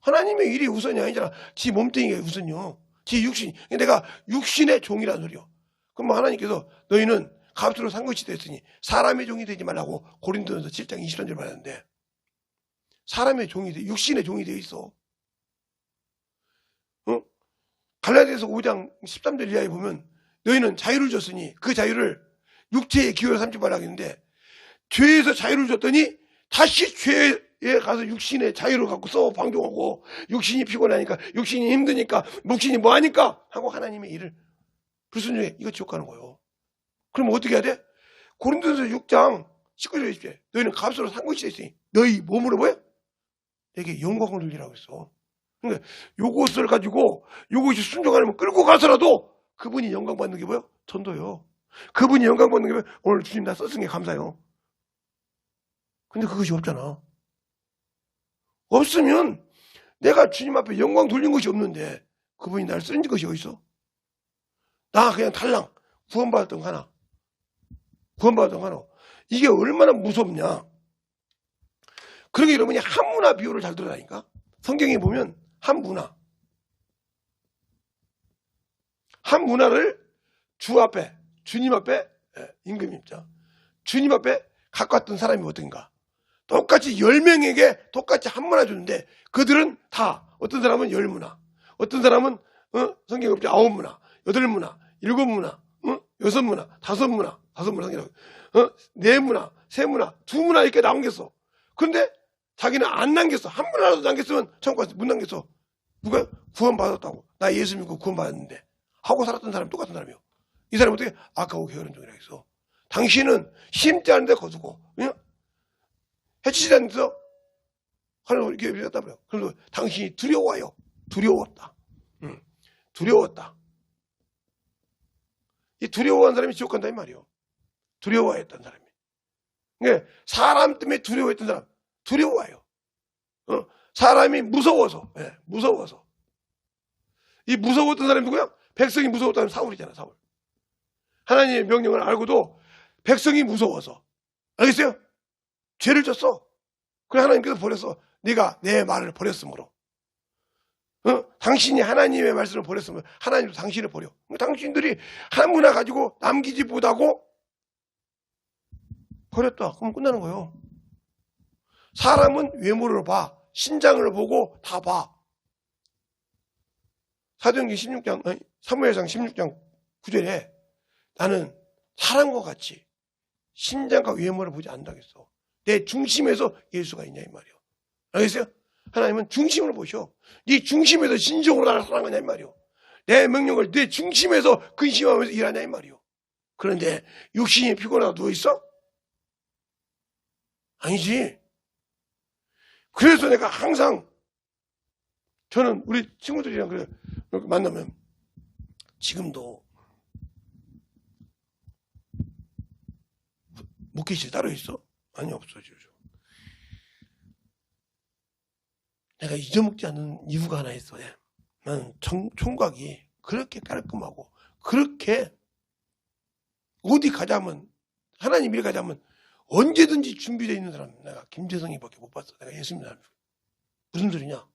하나님의 일이 우선이 아니잖아. 지 몸뚱이가 우선이요. 지 육신. 내가 육신의 종이라는 소리요. 그럼 하나님께서 너희는 값으로 산 것이 됐으니 사람의 종이 되지 말라고 고린도전서 7장 23절 말하는데 사람의 종이 돼, 육신의 종이 되어 있어. 갈라디아서 5장 13절 이하에 보면 너희는 자유를 줬으니 그 자유를 육체의 기호로 삼지 말라 했는데 죄에서 자유를 줬더니 다시 죄에 가서 육신의 자유를 갖고 써 방종하고 육신이 피곤하니까 육신이 힘드니까 육신이 뭐하니까 하고 하나님의 일을 불순종해. 이거 지옥 가는 거예요. 그럼 어떻게 해야 돼? 고린도전서 6장 19절에 있지. 너희는 값으로 산 것이 있으니 너희 몸으로 뭐야? 내게 영광을 돌리라고 했어. 그러니까 요것을 가지고 요것이 순종하면 끌고 가서라도 그분이 영광 받는 게 뭐예요? 전도요. 그분이 영광 받는 게 뭐예요? 오늘 주님 나 썼으니 감사해요. 근데 그것이 없잖아. 없으면 내가 주님 앞에 영광 돌린 것이 없는데 그분이 날 쓰는 것이 어딨어? 나 그냥 달랑 구원받았던 거 하나. 구원받았던 거 하나. 이게 얼마나 무섭냐. 그러게 여러분이 한문화 비유를 잘 들어다니까. 성경에 보면 한문화를 주 앞에, 주님 앞에, 임금입자. 주님 앞에 갖고 왔던 사람이 어떤가. 똑같이 10명에게 똑같이 한문화 주는데 그들은 다 어떤 사람은 10문화, 어떤 사람은 성경에 없지 9문화, 8문화, 7문화, 6문화, 5문화, 5문화 성경이라고 4문화, 3문화, 2문화 이렇게 남겼어. 근데 자기는 안 남겼어. 한 문화라도 남겼으면 천국 가서 못 남겼어. 누가? 구원받았다고. 나 예수 믿고 구원받았는데 하고 살았던 사람이 똑같은 사람이요. 이 사람은 어떻게? 아까워 게으른종이라 했어. 당신은 심지 않은데 거두고 해치지 않는데서 하나님 이렇게 얘기했다 그래요. 그래서 당신이 두려워요. 두려웠다. 두려웠다. 이 두려워한 사람이 지옥 간다 이 말이요. 두려워했던 사람이. 그러니까 사람 때문에 두려워했던 사람 두려워요. 사람이 무서워서, 무서워서. 이 무서웠던 사람이 누구야? 백성이 무서웠다는 사울이잖아, 사울. 하나님의 명령을 알고도 백성이 무서워서. 알겠어요? 죄를 졌어. 그래 하나님께서 버렸어. 네가 내 말을 버렸으므로. 당신이 하나님의 말씀을 버렸으면 하나님도 당신을 버려. 당신들이 한 문화 가지고 남기지 못하고 버렸다. 그럼 끝나는 거예요. 사람은 외모를 봐. 신장을 보고 다 봐. 사도행전 16장, 사무엘상 16장 9절에 나는 사람과 같이 신장과 외모를 보지 않는다겠어. 내 중심에서 예수가 있냐 이 말이요. 알겠어요? 하나님은 중심을 보셔. 네 중심에서 진정으로 나를 사랑하냐 이 말이요. 내 명령을 내 중심에서 근심하면서 일하냐 이 말이요. 그런데 육신이 피곤하다 누워있어? 아니지. 그래서 내가 항상 저는 우리 친구들이랑 그래 만나면 지금도 목회실 따로 있어? 아니 없어. 내가 잊어먹지 않는 이유가 하나 있어. 나는 총각이 그렇게 깔끔하고 그렇게 어디 가자면 하나님 일 가자면 언제든지 준비되어 있는 사람 내가 김재성이밖에 못 봤어. 내가 예수님 사람. 무슨 소리냐?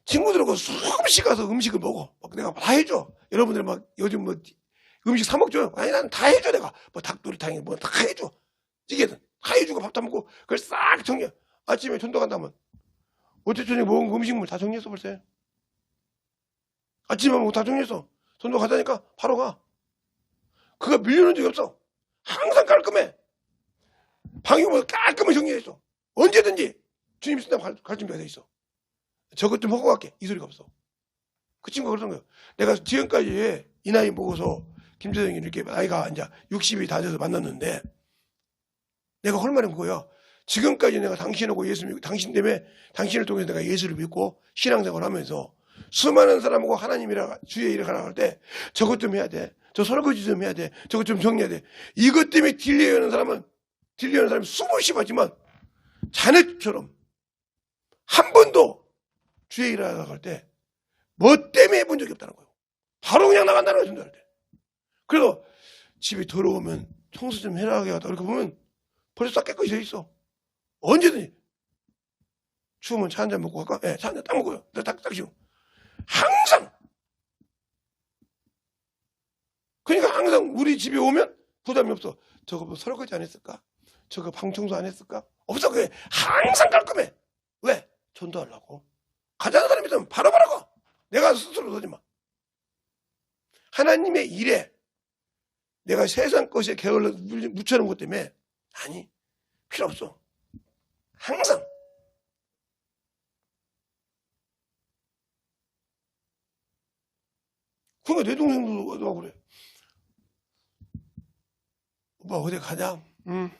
친구들하고 수없이 가서 음식을 먹어. 내가 다 해줘. 여러분들 막 요즘 뭐 음식 사 먹죠? 아니 난 다 해줘. 내가 뭐 닭도리탕에 뭐 다 해줘. 찌개든 다 해주고 밥 다 먹고 그걸 싹 정리해. 아침에 전도 간다면 어쨌든 먹은 음식물 다 정리했어 벌써. 아침에 먹고 다 정리했어. 전도 가자니까 바로 가. 그가 밀려는 적이 없어. 항상 깔끔해. 방이 뭐 깔끔하게 정리했어. 언제든지 주님 쓰다 갈 준비가 돼 있어. 저것 좀 하고 갈게. 이 소리가 없어. 그 친구가 그러는 거야. 내가 지금까지 이 나이 먹어서 김재성이 이렇게 나이가 이제 60이 다 돼서 만났는데 내가 할 말은 그거야. 지금까지 내가 당신하고 예수 믿고 당신 때문에 당신을 통해서 내가 예수를 믿고 신앙생활을 하면서 수많은 사람하고 하나님이랑 주의 일을 하라 할 때 저것 좀 해야 돼. 저 설거지 좀 해야 돼. 저것 좀 정리해야 돼. 이것 때문에 딜레이하는 사람이 수없이 봤지만 자네처럼 한 번도 주의 일을 하라 할 때 뭐 때문에 해본 적이 없다는 거예요. 바로 그냥 나간다는 거예요. 전도할 때. 그래서 집이 더러우면 청소 좀 해라 하겠다. 이렇게 보면 벌써 딱 깨끗이 돼 있어. 언제든지. 추우면 차 한잔 먹고 갈까? 네, 차 한잔 딱 먹어요. 딱 쉬고. 항상. 그러니까 항상 우리 집에 오면 부담이 없어. 저거 뭐 설거지 안 했을까? 저거 방 청소 안 했을까? 없어. 그게 항상 깔끔해. 왜? 전도하려고. 가자는 사람이 있으면 바로바로 가. 내가 스스로 서지 마. 하나님의 일에 내가 세상 것에 게을러 묻혀놓은 것 때문에 아니 필요 없어. 항상. 그러니까 내 동생도 그래. 오빠 어디 가자. 응.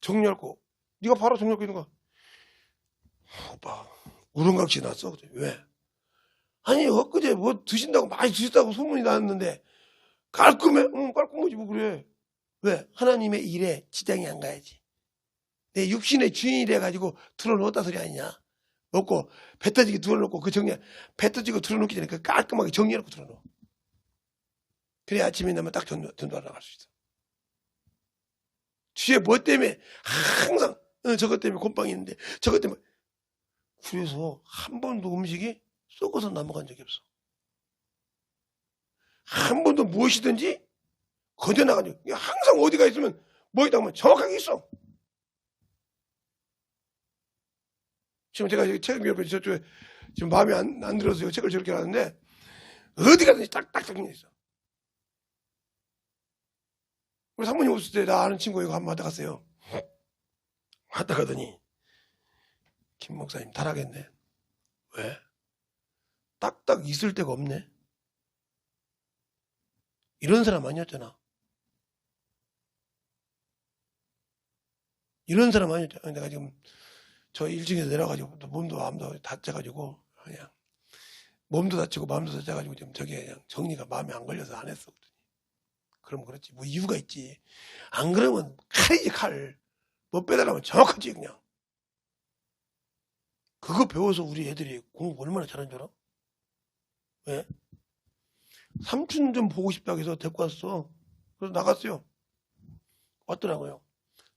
정리할 거. 네가 바로 정리할 거 있는 거. 오빠 우렁각시 났어. 왜? 아니 엊그제 뭐 드신다고 많이 드셨다고 소문이 났는데 깔끔해? 응 깔끔하지 뭐 그래. 왜? 하나님의 일에 지장이 안 가야지. 내 육신의 주인이 돼가지고 들어놓았다 소리 아니냐. 먹고 배 터지게 들어놓고 그 정리 배 터지고 들어놓기 전에 그 깔끔하게 정리해놓고 들어놓어. 그래 아침에 나면 딱 전도하러 나갈 수 있어. 주에 뭐 때문에 항상 저것 때문에 곰팡이 있는데 저것 때문에 그래서 한 번도 음식이 썩어서 넘어간 적이 없어. 한 번도 무엇이든지 거저나간 적이 없어. 항상 어디가 있으면 뭐 있다 하면 정확하게 있어. 지금 제가 책을 옆에 저쪽에 지금 마음에 안 들어서 책을 저렇게 하는데 어디 가든지 딱딱 정리돼 있어. 우리 사모님 없을 때 나 아는 친구 이거 한번 왔다 갔어요. 왔다 가더니 김 목사님 타락했네. 왜? 딱딱 있을 데가 없네. 이런 사람 아니었잖아. 이런 사람 아니었잖아. 내가 지금 저 1층에서 내려가지고 몸도 마음도 다쳐가지고 그냥 몸도 다치고 마음도 다쳐가지고 지금 저게 그냥 정리가 마음에 안 걸려서 안 했어. 그럼 그렇지. 뭐 이유가 있지. 안 그러면 칼이지 칼. 뭐 빼달라면 정확하지 그냥. 그거 배워서 우리 애들이 공부 얼마나 잘하는 줄 알아? 왜? 삼촌 좀 보고 싶다고 해서 데리고 왔어. 그래서 나갔어요. 왔더라고요.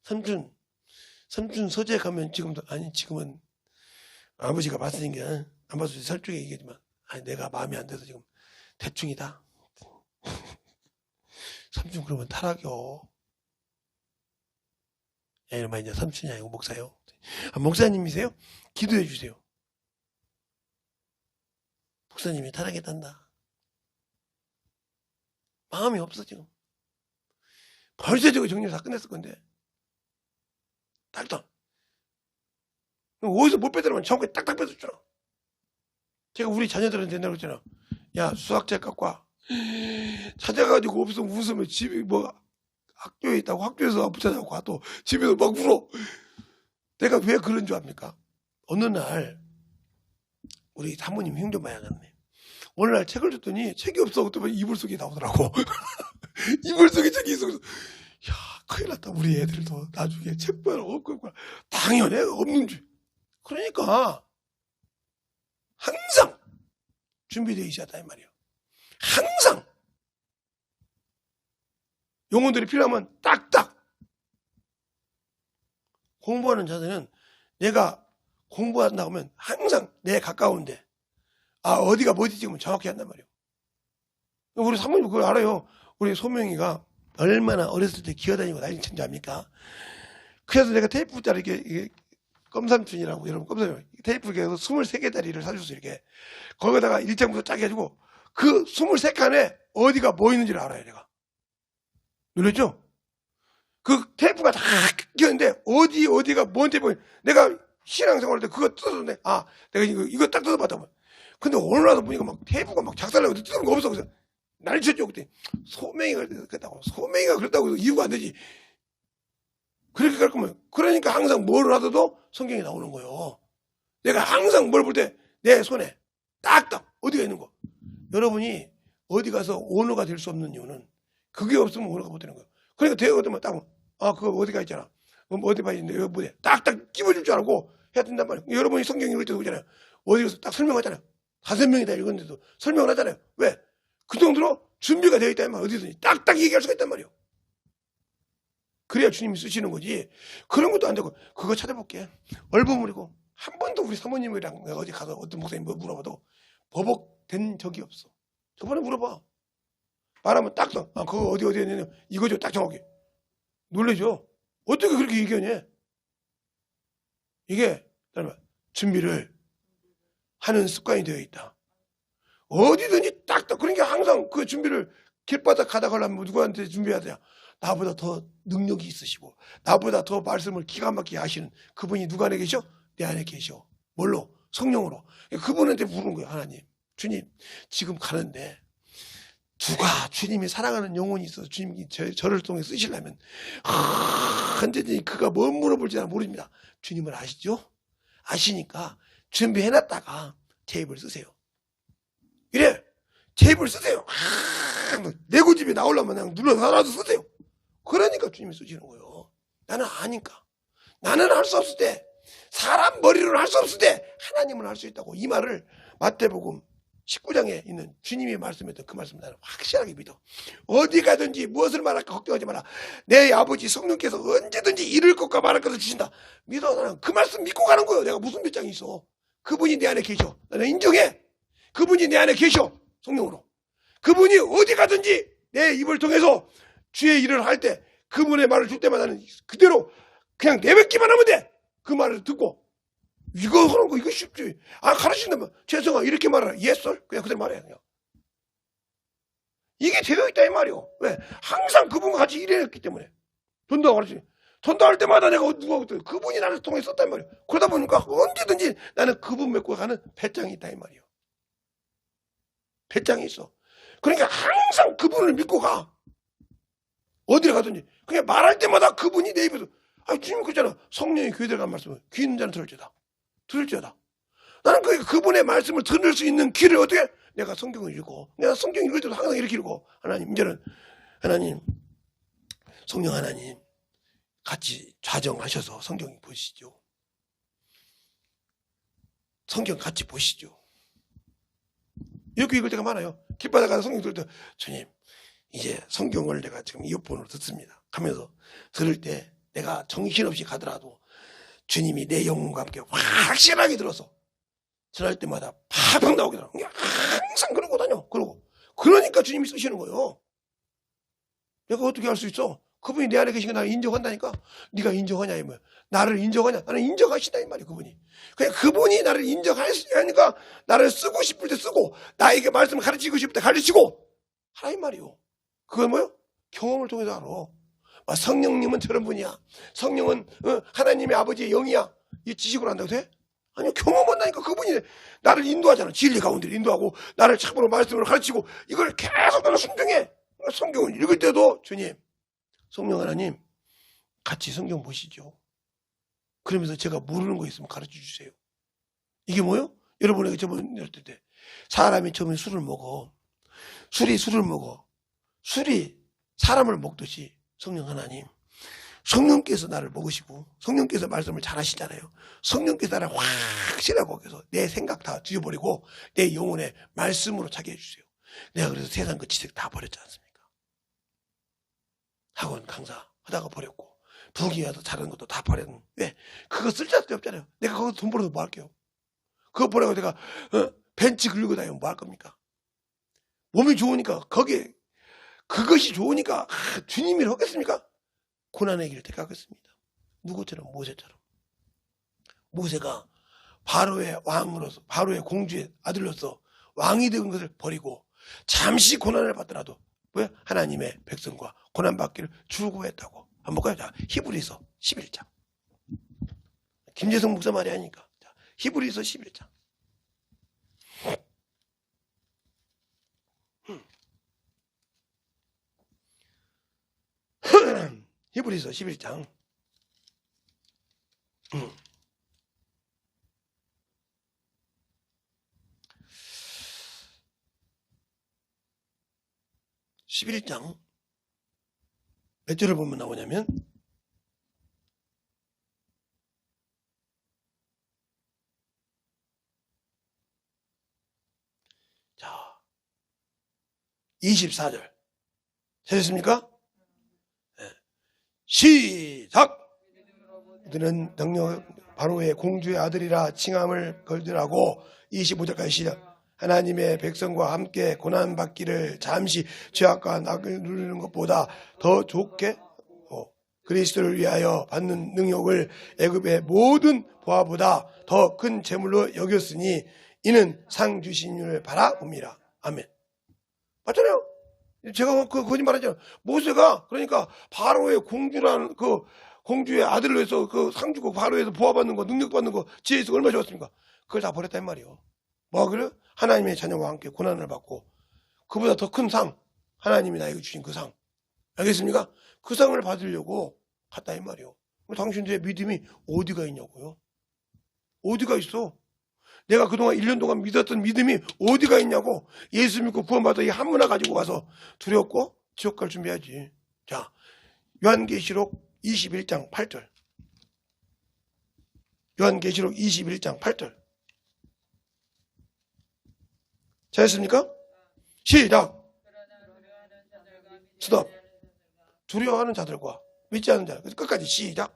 삼촌 서재 가면 지금은 아버지가 봤으니까 안 봐서 설득에 얘기하지만 아니 내가 마음에 안 들어서 지금 대충이다. 삼촌 그러면 타락이요. 야, 이러면 이제 삼촌이 아니고 목사요. 아, 목사님이세요? 기도해 주세요. 목사님이 타락했단다. 마음이 없어 지금. 벌써 저거 정리 다 끝냈을 건데. 딱딱. 어디서 못 빼더라면 정확히 딱딱 뺏었잖아. 제가 우리 자녀들한테 된다고 했잖아. 야 수학책 갖고 와. 찾아가지고 없으면 웃으면 집에 뭐 학교에 있다고 학교에서 못 찾아갖고 와. 또 집에서 막 울어. 내가 왜 그런 줄 압니까? 어느 날 우리 사모님 힘 좀 많이 하셨네. 어느 날 책을 줬더니 책이 없어. 그때 이불 속에 나오더라고. 이불 속에 책이 있어. 야 큰일 났다. 우리 애들도 나중에 책만 없고 당연해 없는 줄. 그러니까 항상 준비되어 있어야 한다 이 말이에요. 항상 영혼들이 필요하면 딱딱. 공부하는 자들은 내가 공부한다고 하면 항상 내 가까운데 어디가 뭐지 지금 정확히 한단 말이에요. 우리 사모님 그걸 알아요. 우리 소명이가 얼마나 어렸을 때 기어다니고 난리 친지 압니까? 그래서 내가 테이프짜리 이게 껌삼촌이라고 여러분 껌삼촌 테이프에 23개짜리를 사줬어. 이렇게 거기다가 일장부터 쫙 해가지고 그 23칸에 어디가 뭐 있는지를 알아요. 내가 놀랬죠? 그 테이프가 다 끼었는데 어디가 뭔 테이프. 내가 신앙생활 할 때 그거 뜯었는데 내가 이거 딱 뜯어봤다고. 근데 오늘 와서 보니까 막 테이프가 막 작살나고 뜯은 거 없어. 그래서 난리쳤죠. 그때 소명이가 그랬다고. 소명이가 그랬다고 해서 이유가 안 되지. 그렇게 갈 거면 그러니까 항상 뭘 하더라도 성경이 나오는 거예요. 내가 항상 뭘 볼 때 내 손에 딱딱 어디가 있는 거. 여러분이 어디 가서 오너가 될 수 없는 이유는 그게 없으면 오너가 못 되는 거예요. 그러니까 대회가 되면 딱 그거 어디가 있잖아. 그럼 어디 봐 있는데 여기 뭐래. 딱딱 끼워줄 줄 알고 해야 된단 말이에요. 여러분이 성경 읽을 때도 보잖아요. 어디 가서 딱 설명하잖아요. 5명이 다 읽었는데도 설명을 하잖아요. 왜? 그 정도로 준비가 되어 있다면 어디든지 딱딱 얘기할 수가 있단 말이에요. 그래야 주님이 쓰시는 거지. 그런 것도 안 되고 그거 찾아볼게. 얼버무리고 한 번도 우리 사모님이랑 내가 어디 가서 어떤 목사님 뭐 물어봐도 버벅된 적이 없어. 저번에 물어봐. 말하면 딱 써. 그거 어디에 있느냐. 이거죠. 딱 정확히. 놀래죠. 어떻게 그렇게 얘기하냐. 이게 준비를 하는 습관이 되어 있다. 어디든지 딱딱. 그러니까 항상 그 준비를 길바닥 가다 가려면 누구한테 준비해야 되냐. 나보다 더 능력이 있으시고 나보다 더 말씀을 기가 막히게 하시는 그분이 누가 안에 계셔? 내 안에 계셔. 뭘로? 성령으로. 그분한테 부르는 거예요. 하나님, 주님 지금 가는데 누가 주님이 사랑하는 영혼이 있어서 주님이 저를 통해 쓰시려면 언제든지 그가 뭘 물어볼지 는 모릅니다. 주님은 아시죠? 아시니까 준비해놨다가 테이프를 쓰세요. 이래 테이프를 쓰세요. 내 고집이 나오려면 그냥 눌러서라도 쓰세요. 그러니까 주님이 쓰시는 거예요. 나는 아니까. 나는 할 수 없을 때, 사람 머리로는 할 수 없을 때 하나님은 할 수 있다고. 이 말을 마태복음 19장에 있는 주님이 말씀했던 그 말씀을 나는 확실하게 믿어. 어디 가든지 무엇을 말할까 걱정하지 마라. 내 아버지 성령께서 언제든지 이룰 것과 말할 것을 주신다. 믿어. 나는 그 말씀 믿고 가는 거예요. 내가 무슨 배짱이 있어. 그분이 내 안에 계셔. 나는 인정해. 그분이 내 안에 계셔. 성령으로. 그분이 어디 가든지 내 입을 통해서 주의 일을 할 때 그분의 말을 줄 때마다 나는 그대로 그냥 내뱉기만 하면 돼. 그 말을 듣고. 이거 하는 거 이거 쉽지. 가르친다면 죄송아 이렇게 말하라. 예썰 그냥 그대로 말해. 그냥. 이게 되어 있다 이 말이오. 왜? 항상 그분과 같이 일해냈기 때문에. 전도하고 가르치. 전도할 때마다 내가 누가 그분이 나를 통해 썼단 말이오. 그러다 보니까 언제든지 나는 그분 맺고 가는 배짱이 있다 이 말이오. 배짱이 있어. 그러니까 항상 그분을 믿고 가. 어디를 가든지. 그냥 말할 때마다 그분이 내 입에서. 주님 그랬잖아. 성령이 교회 들어간 말씀을 귀 있는 자는 들을지어다. 들을지어다. 나는 그분의 말씀을 들을 수 있는 귀를 어떻게? 내가 성경을 읽고. 내가 성경 읽을 때도 항상 이렇게 읽고. 하나님 이제는 하나님 성령 하나님 같이 좌정하셔서 성경 보시죠. 성경 같이 보시죠. 이렇게 읽을 때가 많아요. 길바닥 가서 성경 들을 때 주님 이제 성경을 내가 지금 이어폰으로 듣습니다. 하면서 들을 때 내가 정신없이 가더라도 주님이 내 영혼과 함께 확실하게 들어서 전할 때마다 팍팍 나오더라고요. 항상 그러고 다녀. 그러니까 주님이 쓰시는 거예요. 내가 어떻게 할 수 있어? 그분이 내 안에 계신 거 나를 인정한다니까. 네가 인정하냐 이 말. 나를 인정하냐? 나는 인정하시다 이 말이야. 그냥 그분이 나를 인정하니까 나를 쓰고 싶을 때 쓰고 나에게 말씀을 가르치고 싶을 때 가르치고 하라 이 말이요. 그건 뭐요? 경험을 통해서 알아. 성령님은 저런 분이야. 성령은 하나님의 아버지의 영이야. 이 지식으로 한다고 돼? 아니요, 경험한다니까. 그분이 나를 인도하잖아. 진리 가운데 인도하고 나를 참으로 말씀을 가르치고 이걸 계속 나는 순종해. 성경을 읽을 때도 주님, 성령 하나님 같이 성경 보시죠. 그러면서 제가 모르는 거 있으면 가르쳐 주세요. 이게 뭐요? 여러분에게 저번 때 사람이 처음에 술을 먹어. 술을 먹어. 술이 사람을 먹듯이 성령 하나님, 성령께서 나를 먹으시고 성령께서 말씀을 잘 하시잖아요. 성령께서 나를 확실하고 해서 내 생각 다 뒤져버리고 내 영혼의 말씀으로 차게 해주세요. 내가 그래서 세상 그 지식 다 버렸지 않습니까? 학원 강사 하다가 버렸고 부기하다 잘하는 것도 다 버렸는. 왜? 그거 쓸데없이 없잖아요. 내가 거기서 돈 벌어서 뭐 할게요? 그거 버리고 내가 벤치 긁고 다니면 뭐 할 겁니까? 몸이 좋으니까 그것이 좋으니까 주님이 하겠습니까? 고난의 길을 택하겠습니다. 누구처럼? 모세처럼. 모세가 바로의 왕으로서, 바로의 공주의 아들로서 왕이 된 것을 버리고 잠시 고난을 받더라도 왜? 하나님의 백성과 고난받기를 추구했다고. 한번 볼까요? 자, 히브리서 11장. 김재성 목사 말이 아니니까. 자, 히브리서 11장. 히브리서 11장. 11장 몇 절을 보면 나오냐면 자 24절 찾으셨습니까? 네. 시작! 그들은 능력 바로의 공주의 아들이라 칭함을 걸더라고. 25절까지 시작. 하나님의 백성과 함께 고난받기를 잠시 죄악과 낙을 누리는 것보다 더 좋게 그리스도를 위하여 받는 능력을 애굽의 모든 보화보다 더 큰 재물로 여겼으니 이는 상 주신 일을 바라봅니다. 아멘. 맞잖아요. 제가 그 거짓말하잖아요. 모세가 그러니까 바로의 공주라는 그 공주의 아들로 해서 그 상 주고 바로에서 보화 받는 거, 능력 받는 거, 지혜 있어 얼마나 좋았습니까? 그걸 다 버렸단 말이에요. 뭐 그래? 하나님의 자녀와 함께 고난을 받고 그보다 더 큰 상, 하나님이 나에게 주신 그 상, 알겠습니까? 그 상을 받으려고 갔다 이 말이에요. 당신들의 믿음이 어디가 있냐고요? 어디가 있어? 내가 그동안 1년 동안 믿었던 믿음이 어디가 있냐고. 예수 믿고 구원받아 이 한 문화 가지고 가서 두렵고 지옥 갈 준비하지. 자, 요한계시록 21장 8절. 요한계시록 21장 8절. 잘했습니까? 시작. 스톱. 두려워하는 자들과 믿지 않는 자. 그래서 끝까지 시작.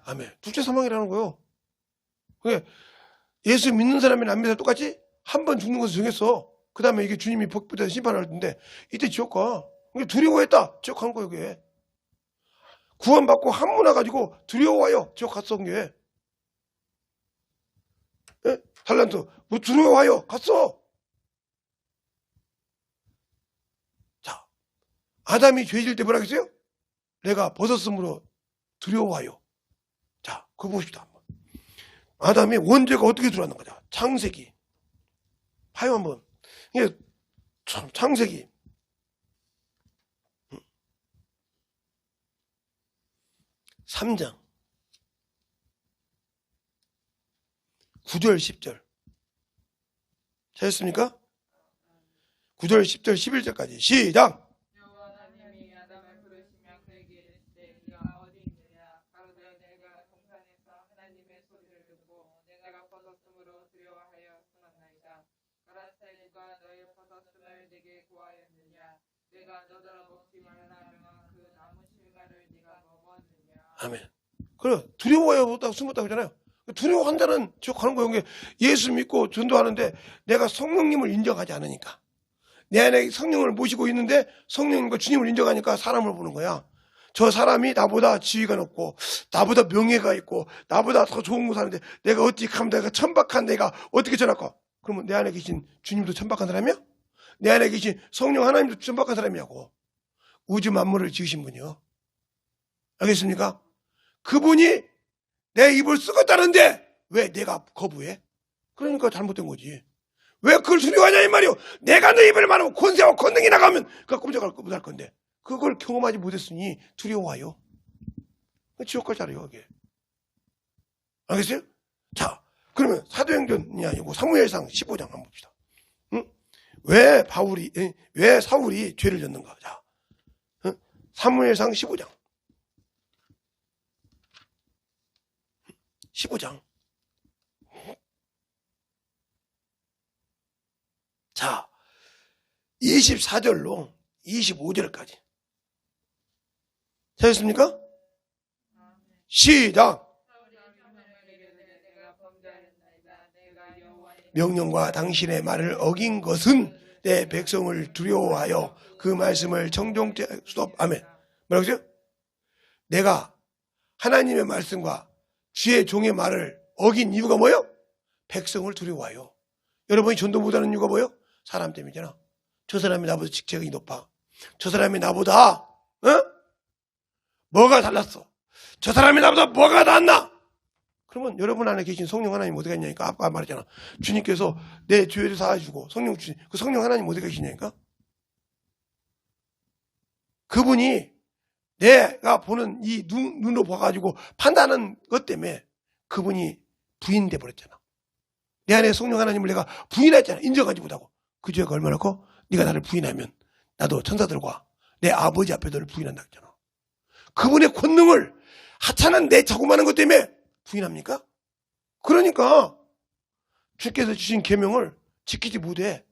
아멘. 둘째 사망이라는 거요. 그게 예수 믿는 사람이나 안 믿는 사람 똑같이 한 번 죽는 것을 정했어. 그 다음에 이게 주님이 복부에서 심판할 텐데 이때 지옥 가. 두려워했다. 지옥 간 거예요. 그게. 구원받고 한 문화 가지고 두려워와요. 지옥 갔어. 그게. 예? 달란트. 뭐 두려워와요. 갔어. 자, 아담이 죄질 때 뭐라 그랬어요? 내가 벗었으므로 두려워와요. 자, 그거 보십시다. 한번. 아담이 원죄가 어떻게 들어왔는 거냐. 창세기. 봐요 한번. 이게 창세기 3장 9절 10절 찾았습니까? 9절 10절 11절까지 시작. 누가 너의 버섯을 내게 구하였느냐? 내가 너더러 먹지 말라 명한 그 나무 실과를 네가 먹었느냐? 아멘. 그래, 두려워하다고 숨었다고 하잖아요. 두려워한다는 저 하는 거예요. 예수 믿고 전도하는데 내가 성령님을 인정하지 않으니까. 내 안에 성령을 모시고 있는데 성령님과 주님을 인정하니까 사람을 보는 거야. 저 사람이 나보다 지위가 높고 나보다 명예가 있고 나보다 더 좋은 거 사는데 내가 어떻게 하면 내가 천박한 내가 어떻게 전할까? 그러면 내 안에 계신 주님도 천박한 사람이야? 내 안에 계신 성령 하나님도 천박한 사람이냐고. 우주 만물을 지으신 분이요. 알겠습니까? 그분이 내 입을 쓰겠다는데 왜 내가 거부해? 그러니까 잘못된 거지. 왜 그걸 두려워하냐 이 말이요. 내가 내 입을 말하면 권세와 권능이 나가면 그가 꼼짝할 못할 건데 그걸 경험하지 못했으니 두려워요. 지옥 갈 자리요 그게. 알겠어요? 자, 그러면 사도행전이 아니고 사무엘상 15장 한번 봅시다. 응? 왜 사울이 죄를 졌는가? 자, 응? 사무엘상 15장. 15장. 자, 24절로 25절까지. 찾았습니까? 시작. 명령과 당신의 말을 어긴 것은 내 백성을 두려워하여 그 말씀을 청종케 수도. 아멘. 뭐라고 했어요? 내가 하나님의 말씀과 주의 종의 말을 어긴 이유가 뭐예요? 백성을 두려워하여. 여러분이 전도 못하는 이유가 뭐예요? 사람 때문이잖아. 저 사람이 나보다 직책이 높아. 저 사람이 나보다 뭐가 달랐어. 저 사람이 나보다 뭐가 낫나. 그러면 여러분 안에 계신 성령 하나님 어디 갔냐니까. 아까 말했잖아. 주님께서 내 죄를 사하시고 성령 주신 그 성령 하나님 어디 계시냐니까. 그분이 내가 보는 이 눈으로 봐가지고 판단하는 것 때문에 그분이 부인돼 버렸잖아. 내 안에 성령 하나님을 내가 부인했잖아. 인정하지 못하고. 그 죄가 얼마나 커? 네가 나를 부인하면 나도 천사들과 내 아버지 앞에 너를 부인한다 했잖아. 그분의 권능을 하찮은 내 자고만한 것 때문에 부인합니까? 그러니까 주께서 주신 계명을 지키지 못해.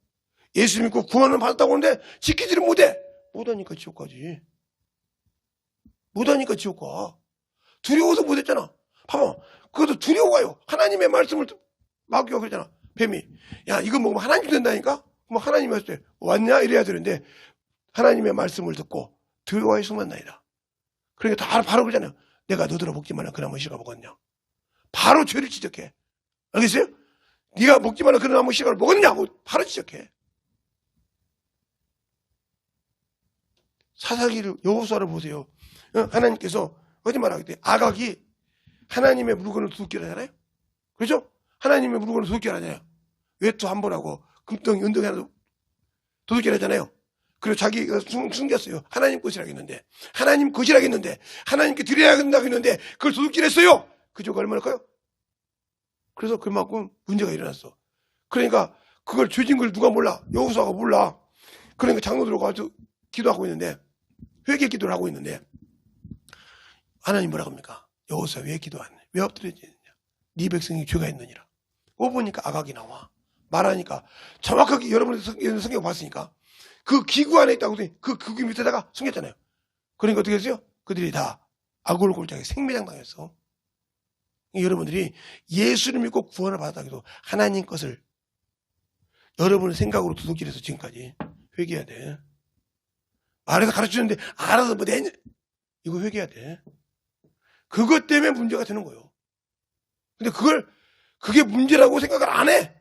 예수 믿고 구원을 받았다고 하는데 지키지를 못해. 못하니까 지옥 가지. 못하니까 지옥 가. 두려워서 못했잖아. 봐봐. 그것도 두려워요. 하나님의 말씀을 막기가 그러잖아. 뱀이. 야, 이거 먹으면 하나님 된다니까? 그럼 하나님이 했을 때 왔냐? 이래야 되는데 하나님의 말씀을 듣고 두려워해 숨었나이다. 그러니까 바로 그러잖아요. 내가 너더러 먹지 말라 그 나무 씨가 먹었냐? 바로 죄를 지적해. 알겠어요? 네가 먹지 말라 그 나무 씨가 먹었냐고 바로 지적해. 사사기를 여호수아를 보세요. 하나님께서 거짓말하기 때문에 아각이 하나님의 물건을 도둑질 하잖아요. 그렇죠? 하나님의 물건을 도둑질 하잖아요. 외투 한 벌하고 금덩이 은덩이 하나 도둑질 하잖아요. 그리고 자기가 숨겼어요. 하나님 것이라고 했는데 하나님 것이라고 했는데 하나님께 드려야 한다고 했는데 그걸 도둑질했어요. 그 죄가 얼마나일까요? 그래서 그만큼 문제가 일어났어. 그러니까 그걸 죄진 걸 누가 몰라? 여호수아가 몰라. 그러니까 장로들하고 가서 기도하고 있는데 회개 기도를 하고 있는데 하나님 뭐라고 합니까? 여호수아 왜 기도 안 해? 왜 엎드려지느냐? 네 백성이 죄가 있느니라. 보니까 아각이 나와. 말하니까 정확하게 여러분의 성경 봤으니까 그 기구 안에 있다고 그 기구 밑에다가 숨겼잖아요. 그러니까 어떻게 했어요? 그들이 다 아골 골짜기에 생매장 당했어. 여러분들이 예수를 믿고 구원을 받았다 해도 하나님 것을 여러분의 생각으로 도둑질해서 지금까지 회개해야 돼. 말해서 가르쳐주는데 알아서 뭐 내냐 이거 회개해야 돼. 그것 때문에 문제가 되는 거예요. 근데 그게 문제라고 생각을 안 해.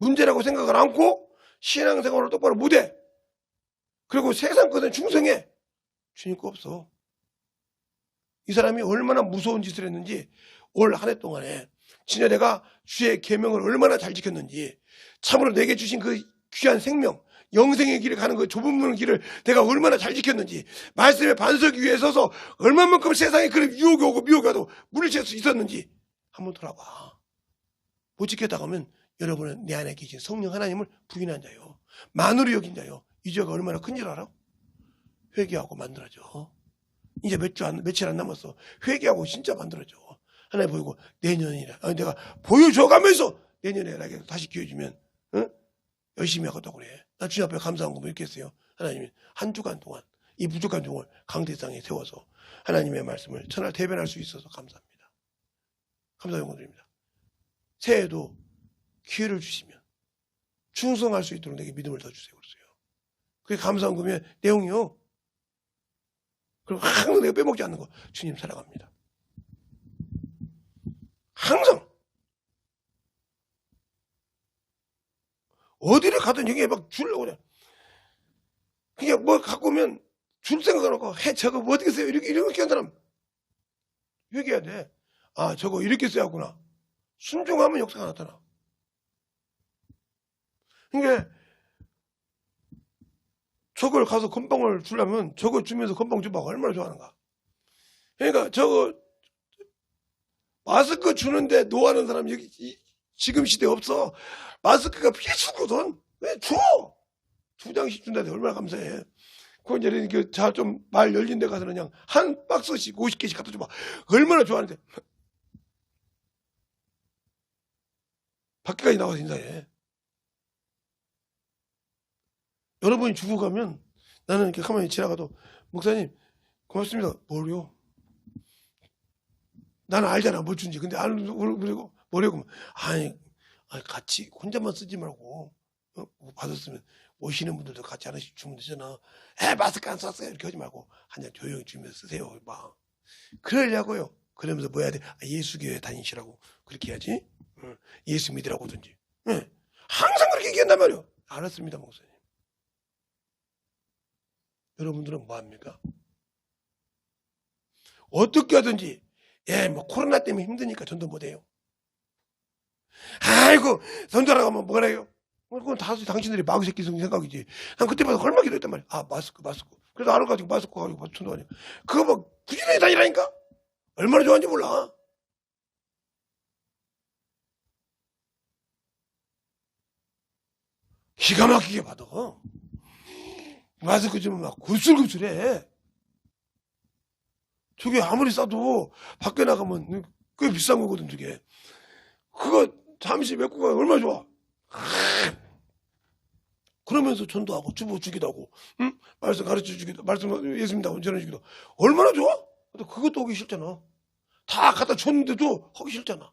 문제라고 생각을 않고 신앙생활을 똑바로 못해. 그리고 세상 것은 충성해. 주님 거 없어. 이 사람이 얼마나 무서운 짓을 했는지 올 한 해 동안에 진짜 내가 주의 계명을 얼마나 잘 지켰는지 참으로 내게 주신 그 귀한 생명 영생의 길을 가는 그 좁은 문의 길을 내가 얼마나 잘 지켰는지 말씀의 반석 위에 서서 얼마만큼 세상에 그런 유혹이 오고 미혹이 와도 물리칠 수 있었는지 한번 돌아봐. 못 지켰다고 하면 여러분은 내 안에 계신 성령 하나님을 부인한 자요. 만으로 여긴 자요. 이 죄가 얼마나 큰 줄 알아? 회개하고 만들어져. 이제 며칠 안 남았어. 회개하고 진짜 만들어져. 하나님 보이고 내년이라 내가 보여줘가면서 내년에 나에게 다시 기회 주면 열심히 하겠다고 그래. 나 주님 앞에 감사한 거 뭐 있겠어요. 하나님이 한 주간 동안 이 부족한 종을 강대상에 세워서 하나님의 말씀을 천할 대변할 수 있어서 감사합니다. 감사 영광드립니다. 새해에도 기회를 주시면 충성할 수 있도록 내게 믿음을 더 주세요. 그랬어요. 그게 감사한 거면 내용이요. 그리고 항상 내가 빼먹지 않는 거. 주님 사랑합니다. 항상. 어디를 가든 여기에 막 주려고 그래. 그냥 뭐 갖고 오면 줄 생각 안 하고, 저거 뭐 어떻게 써요? 이렇게 한 사람. 얘기해야 돼. 아, 저거 이렇게 써야 하구나. 순종하면 역사가 나타나. 그러니까, 저걸 가서 건빵을 주려면 저거 주면서 건빵 줘봐. 얼마나 좋아하는가. 그러니까 저거, 마스크 주는데 노하는 사람 여기, 지금 시대에 없어. 마스크가 필수거든. 왜 줘? 2장씩 준다는데 얼마나 감사해. 그건 이제 좀 말 열린 데 가서는 그냥 한 박스씩 50개씩 갖다 줘봐. 얼마나 좋아하는데. 밖에까지 나가서 인사해. 여러분이 죽어가면 나는 이렇게 가만히 지나가도 목사님 고맙습니다. 뭐요? 나는 알잖아 뭘 준지. 근데 안 모르고 뭐려고. 아니 같이 혼자만 쓰지 말고 받았으면 오시는 분들도 같이 하나씩 주면 되잖아. 마스크 안 썼어요. 이렇게 하지 말고 한 잔 조용히 주면서 쓰세요. 막 그러려고요. 그러면서 뭐 해야 돼? 예수교회 다니시라고 그렇게 해야지. 예수 믿으라고든지. 항상 그렇게 얘기한단 말이에요. 알았습니다, 목사님. 여러분들은 뭐 합니까? 어떻게 하든지 뭐 코로나 때문에 힘드니까 전도 못해요. 아이고 전도하라고 하면 뭐라 해요? 그건 다 당신들이 마구 새끼 생각이지. 난 그때마다 얼마나 기도했단 말이야. 아 마스크. 그래서 알아가지고 마스크 가지고 전도하냐. 그거 막 부지런히 다니라니까. 얼마나 좋아하는지 몰라. 기가 막히게 받아. 마스크 주면 막 굴술굴술해. 저게 아무리 싸도 밖에 나가면 꽤 비싼 거거든 저게. 그거 잠시 메고 가면 얼마나 좋아. 그러면서 전도하고 주기도 하고 말씀 가르쳐주기도 말씀 예수 믿다고 전해주기도 얼마나 좋아? 근데 그것도 하기 싫잖아. 다 갖다 줬는데도 하기 싫잖아.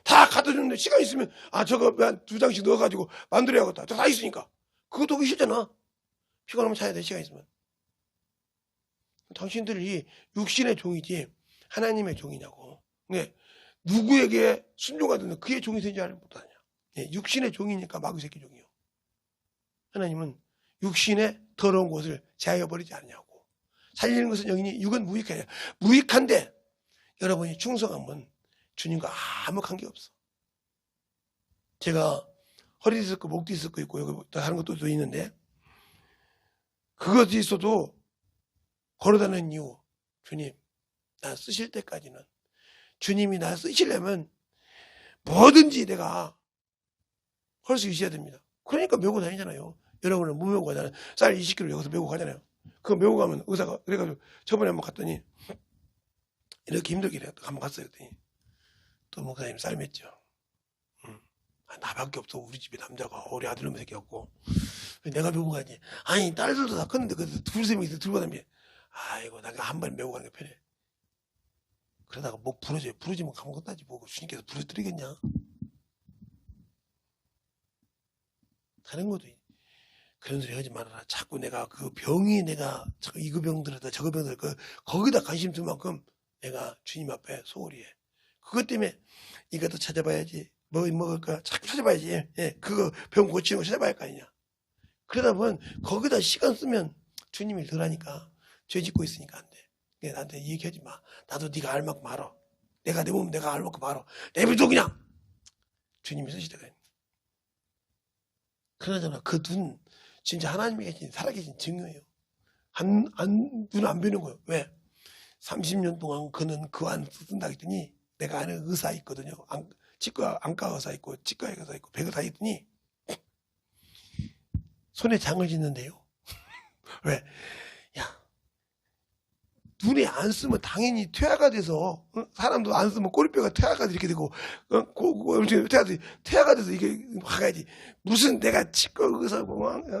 다 갖다 줬는데 시간 있으면 저거 한 2장씩 넣어가지고 만들어야겠다. 다 있으니까 그것도 하기 싫잖아. 피곤하면 자야 돼. 시간 있으면. 당신들이 육신의 종이지 하나님의 종이냐고. 네. 누구에게 순종하든 그의 종이 되는지 알지 못하냐. 네. 육신의 종이니까 마귀새끼 종이요. 하나님은 육신의 더러운 것을 제하여버리지 않냐고. 살리는 것은 영이니 육은 무익하냐. 무익한데 여러분이 충성하면 주님과 아무 관계없어. 제가 허리 디스크, 목 디스크 있고 여기 다른 것도 또 있는데 그것이 있어도 걸어다니는 이유 주님 나 쓰실 때까지는 주님이 나 쓰시려면 뭐든지 내가 할 수 있어야 됩니다. 그러니까 메고 다니잖아요. 여러분은 뭐 메고 가잖아요. 쌀 20kg 여기서 메고 가잖아요. 그거 메고 가면 의사가 그래가지고 저번에 한번 갔더니 이렇게 힘들게 한번 갔어요. 그랬더니 또 목사님 쌀 맸죠. 나밖에 없어. 우리 집에 남자가 우리 아들놈 새끼 없고 내가 메고 가지. 아니 딸들도 다 컸는데 그 둘세 명이서 들고 다니며 아이고 내가 한 번에 메고 가는 게 편해. 그러다가 목 부러져요. 부러지면 아무것도 하지 뭐 주님께서 부러뜨리겠냐. 다른 것도 그런 소리 하지 말아라. 자꾸 내가 그 병이 내가 이거 병들었다 저거 병들었다 거기다 관심 줄 만큼 내가 주님 앞에 소홀히 해. 그것 때문에 이것도 찾아봐야지. 뭐 먹을까 자꾸 찾아봐야지. 그거 병 고치는 거 찾아봐야 할 거 아니냐. 그러다 보면 거기다 시간 쓰면 주님이 덜 하니까 죄 짓고 있으니까 안 돼. 나한테 얘기하지 마. 나도 네가 알 만큼 알아. 내가 내 몸 내가 알 만큼 알아. 내비도 그냥 주님이 쓰시다가 그러잖아. 그 눈 진짜 하나님이 계신 살아계신 증거예요. 눈 안 be는 거예요. 왜? 30년 동안 그는 그 안 쓴다 했더니 내가 아는 의사 있거든요. 안과 의사 있고 치과 의사 있고 배가 다 있더니 손에 장을 짓는데요. 왜? 야 눈에 안 쓰면 당연히 퇴화가 돼서, 사람도 안 쓰면 꼬리뼈가 퇴화가 이렇게 되고, 퇴화가 돼서 이게 화가야지. 무슨 내가 치과 의사,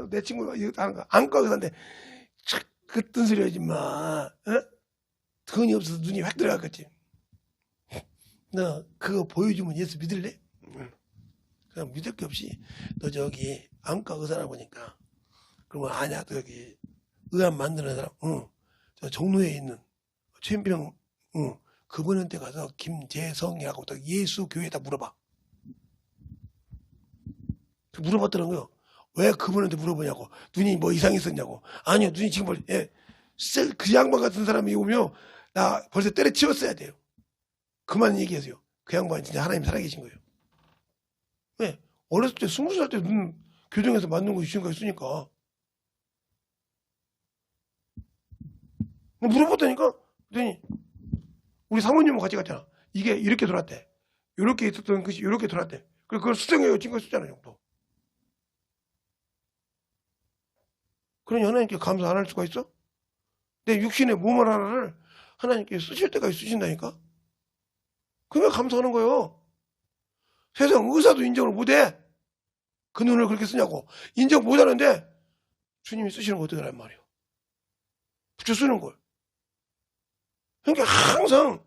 내 친구가 이거 하는 거, 안과 의사인데, 그딴 소리 하지 마. 돈이 없어서 눈이 확 들어갔겠지. 너 그거 보여주면 예수 믿을래? 그냥 믿을 게 없이, 너 저기 안과 의사라 보니까, 그러면 아냐, 저기 의학 만드는 사람, 저 종로에 있는 최인병, 그분한테 가서 김재성이라고 딱 예수 교회에다 물어봐. 물어봤더라고요. 왜 그분한테 물어보냐고. 눈이 뭐 이상이 있었냐고. 아니요, 눈이 지금 그 양반 같은 사람이 오면 나 벌써 때려치웠어야 돼요. 그만 얘기하세요. 그 양반이 진짜 하나님 살아계신 거예요. 왜? 어렸을 때 20살 때 눈 교정해서 맞는 거 지금까지 쓰니까. 물어봤다니까. 그랬더니 우리 사모님하고 같이 갔잖아. 이게 이렇게 돌았대. 이렇게 있었던 것이 이렇게 돌았대. 그걸 수정해요. 지금까지 쓰잖아. 정도. 그러니 하나님께 감사 안 할 수가 있어? 내 육신의 몸을 하나를 하나님께 쓰실 때까지 쓰신다니까? 그러면 감사하는 거예요. 세상 의사도 인정을 못해. 그 눈을 그렇게 쓰냐고. 인정 못하는데 주님이 쓰시는 거 어떻게 하란 말이에요. 붙여 쓰는 걸. 그러니까 항상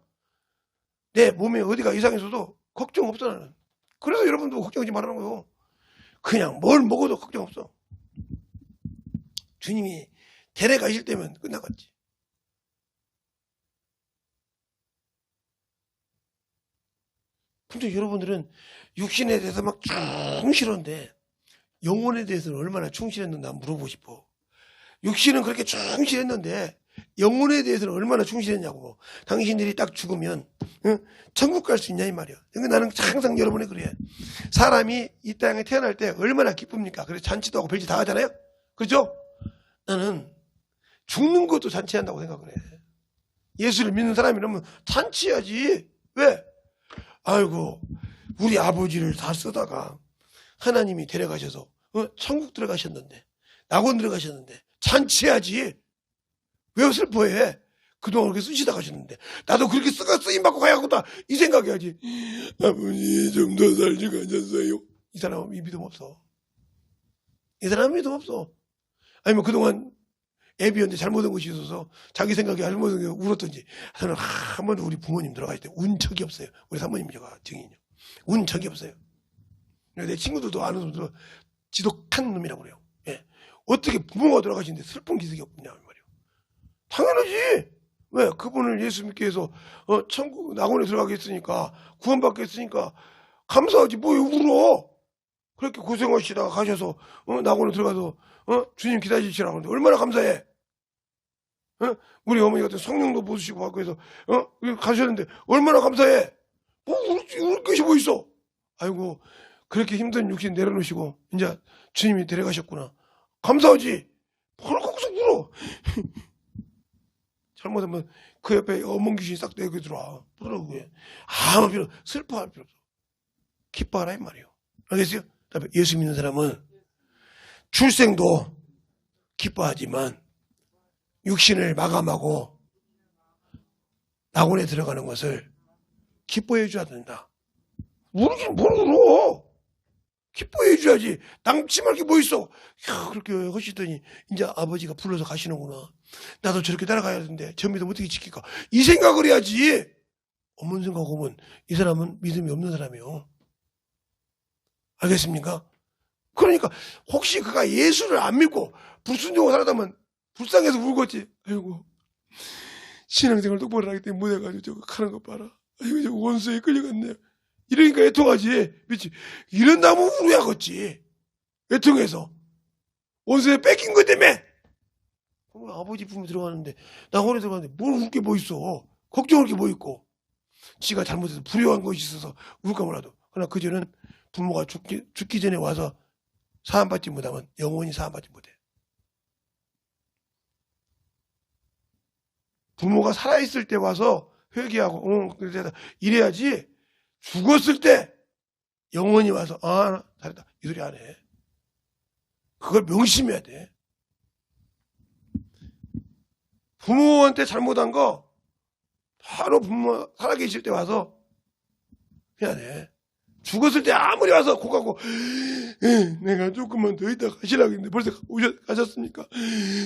내 몸에 어디가 이상이 있어도 걱정 없어 나는. 그래서 여러분도 걱정하지 말라는 거예요. 그냥 뭘 먹어도 걱정 없어. 주님이 데려가실 때면 끝나갔지. 근데 여러분들은 육신에 대해서 막 충실한데 영혼에 대해서는 얼마나 충실했는가 물어보고 싶어. 육신은 그렇게 충실했는데 영혼에 대해서는 얼마나 충실했냐고. 당신들이 딱 죽으면 천국 갈 수 있냐 이 말이야. 그러니까 나는 항상 여러분이 그래. 사람이 이 땅에 태어날 때 얼마나 기쁩니까? 그래서 잔치도 하고 별짓 다 하잖아요. 그렇죠? 나는 죽는 것도 잔치한다고 생각을 해. 예수를 믿는 사람이라면 잔치해야지. 왜? 아이고 우리 아버지를 다 쓰다가 하나님이 데려가셔서 천국 들어가셨는데 낙원 들어가셨는데 잔치해야지. 왜 슬퍼해? 그동안 그렇게 쓰시다 가셨는데 나도 그렇게 쓰임받고 가야겠다 이 생각해야지. 아버지 좀 더 살지 가셨어요. 이 사람은 이 믿음 없어. 이 사람은 믿음 없어. 아니면 그동안 애비한테 잘못한 것이 있어서 자기 생각에 잘못한 게 울었던지. 저는 한 번도 우리 부모님 들어가실 때 운 적이 없어요. 우리 사모님 제가 증인이요. 운 적이 없어요. 내 친구들도 아는 놈들 지독한 놈이라고 그래요. 예. 어떻게 부모가 돌아가시는데 슬픈 기색이 없냐 말이에요. 당연하지. 왜? 그분을 예수 믿게 해서 천국 낙원에 들어가겠으니까 구원받겠으니까 감사하지. 뭐 울어. 그렇게 고생하시다가 가셔서 낙원에 들어가서 주님 기다리시라고 하는데 얼마나 감사해. 우리 어머니 같은 성령도 보시고 받고 해서 가셨는데 얼마나 감사해. 뭐 울 것이 뭐 있어. 아이고 그렇게 힘든 육신 내려놓으시고 이제 주님이 데려가셨구나. 감사하지. 뭘 거기서 울어. 잘못하면 그 옆에 어먼 귀신이 싹 내게 들어와. 부드러워. 아무 필요 슬퍼할 필요 없어. 기뻐하라 이 말이에요. 알겠어요? 예수 믿는 사람은 출생도 기뻐하지만 육신을 마감하고 낙원에 들어가는 것을 기뻐해 줘야 된다. 모르긴 뭘 울어. 기뻐해 줘야지. 낭치말 게 뭐 있어. 야, 그렇게 하시더니 이제 아버지가 불러서 가시는구나. 나도 저렇게 따라가야 되는데 저 믿음 어떻게 지킬까. 이 생각을 해야지. 없는 생각하면 이 사람은 믿음이 없는 사람이에요. 알겠습니까? 그러니까 혹시 그가 예수를 안 믿고 불순종을 살았다면 불쌍해서 울겠지. 아이고 신앙생활 똑바로 하기 때문에 못해가지고 저거 하는 거 봐라. 아이고 저 원수에 끌려갔네. 이러니까 애통하지. 그렇지. 이런다면 울어야겠지. 애통해서 원수에 뺏긴 것 때문에. 아버지 품에 들어가는데 낙원에 들어가는데 뭘 울 게 뭐 있어. 걱정할 게 뭐 있고. 지가 잘못해서 불효한 것이 있어서 울까 몰라도. 그러나 그저는 부모가 죽기 전에 와서 사함받지 못하면 영원히 사함받지 못해. 부모가 살아있을 때 와서 회개하고 이래야지. 죽었을 때 영원히 와서 잘했다 이 소리 안 해. 그걸 명심해야 돼. 부모한테 잘못한 거 바로 부모 살아계실 때 와서 해야 돼. 죽었을 때 아무리 와서 고가고 내가 조금만 더 있다 가시라고 했는데 벌써 가셨습니까?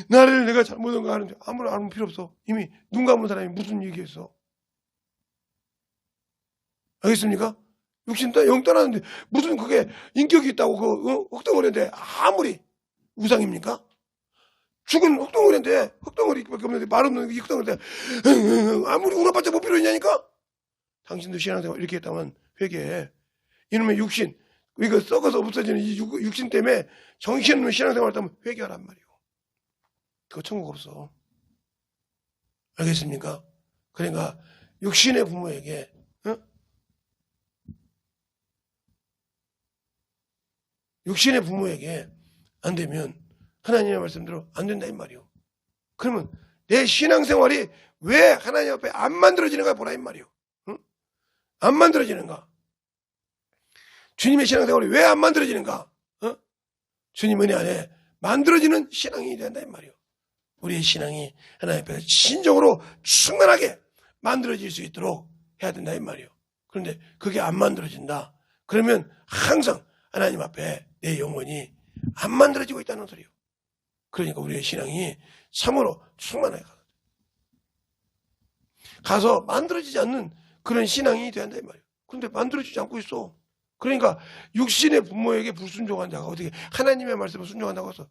나를 내가 잘못한 거 하는데 아무 필요 없어. 이미 눈 감은 사람이 무슨 얘기했어? 알겠습니까? 육신 영 떠나는데 무슨 그게 인격이 있다고 그 흑덩어리인데 아무리 우상입니까? 죽은 흑덩어리인데 흑덩어리밖에 없는데 말 없는 흑덩어리인데 아무리 울어봤자 못 필요했냐니까? 당신도 신앙생활 이렇게 했다면 회개해. 이놈의 육신 이거 썩어서 없어지는 이 육신 때문에 정신없는 신앙생활 했다면 회개하란 말이오. 그거 천국 없어. 알겠습니까? 그러니까 육신의 부모에게 육신의 부모에게 안 되면 하나님의 말씀대로 안 된다 이 말이오. 그러면 내 신앙생활이 왜 하나님 앞에 안 만들어지는가 보라 이 말이오. 응? 안 만들어지는가? 주님의 신앙생활이 왜 안 만들어지는가? 주님 은혜 안에 만들어지는 신앙이 된다 이 말이오. 우리의 신앙이 하나님 앞에 신적으로 충만하게 만들어질 수 있도록 해야 된다 이 말이오. 그런데 그게 안 만들어진다. 그러면 항상 하나님 앞에 내 영혼이 안 만들어지고 있다는 소리요. 그러니까 우리의 신앙이 참으로 충만하게 가서 만들어지지 않는 그런 신앙이 돼야 한다 이 말이에요. 그런데 만들어지지 않고 있어. 그러니까 육신의 부모에게 불순종한 자가 어떻게 하나님의 말씀을 순종한다고 해서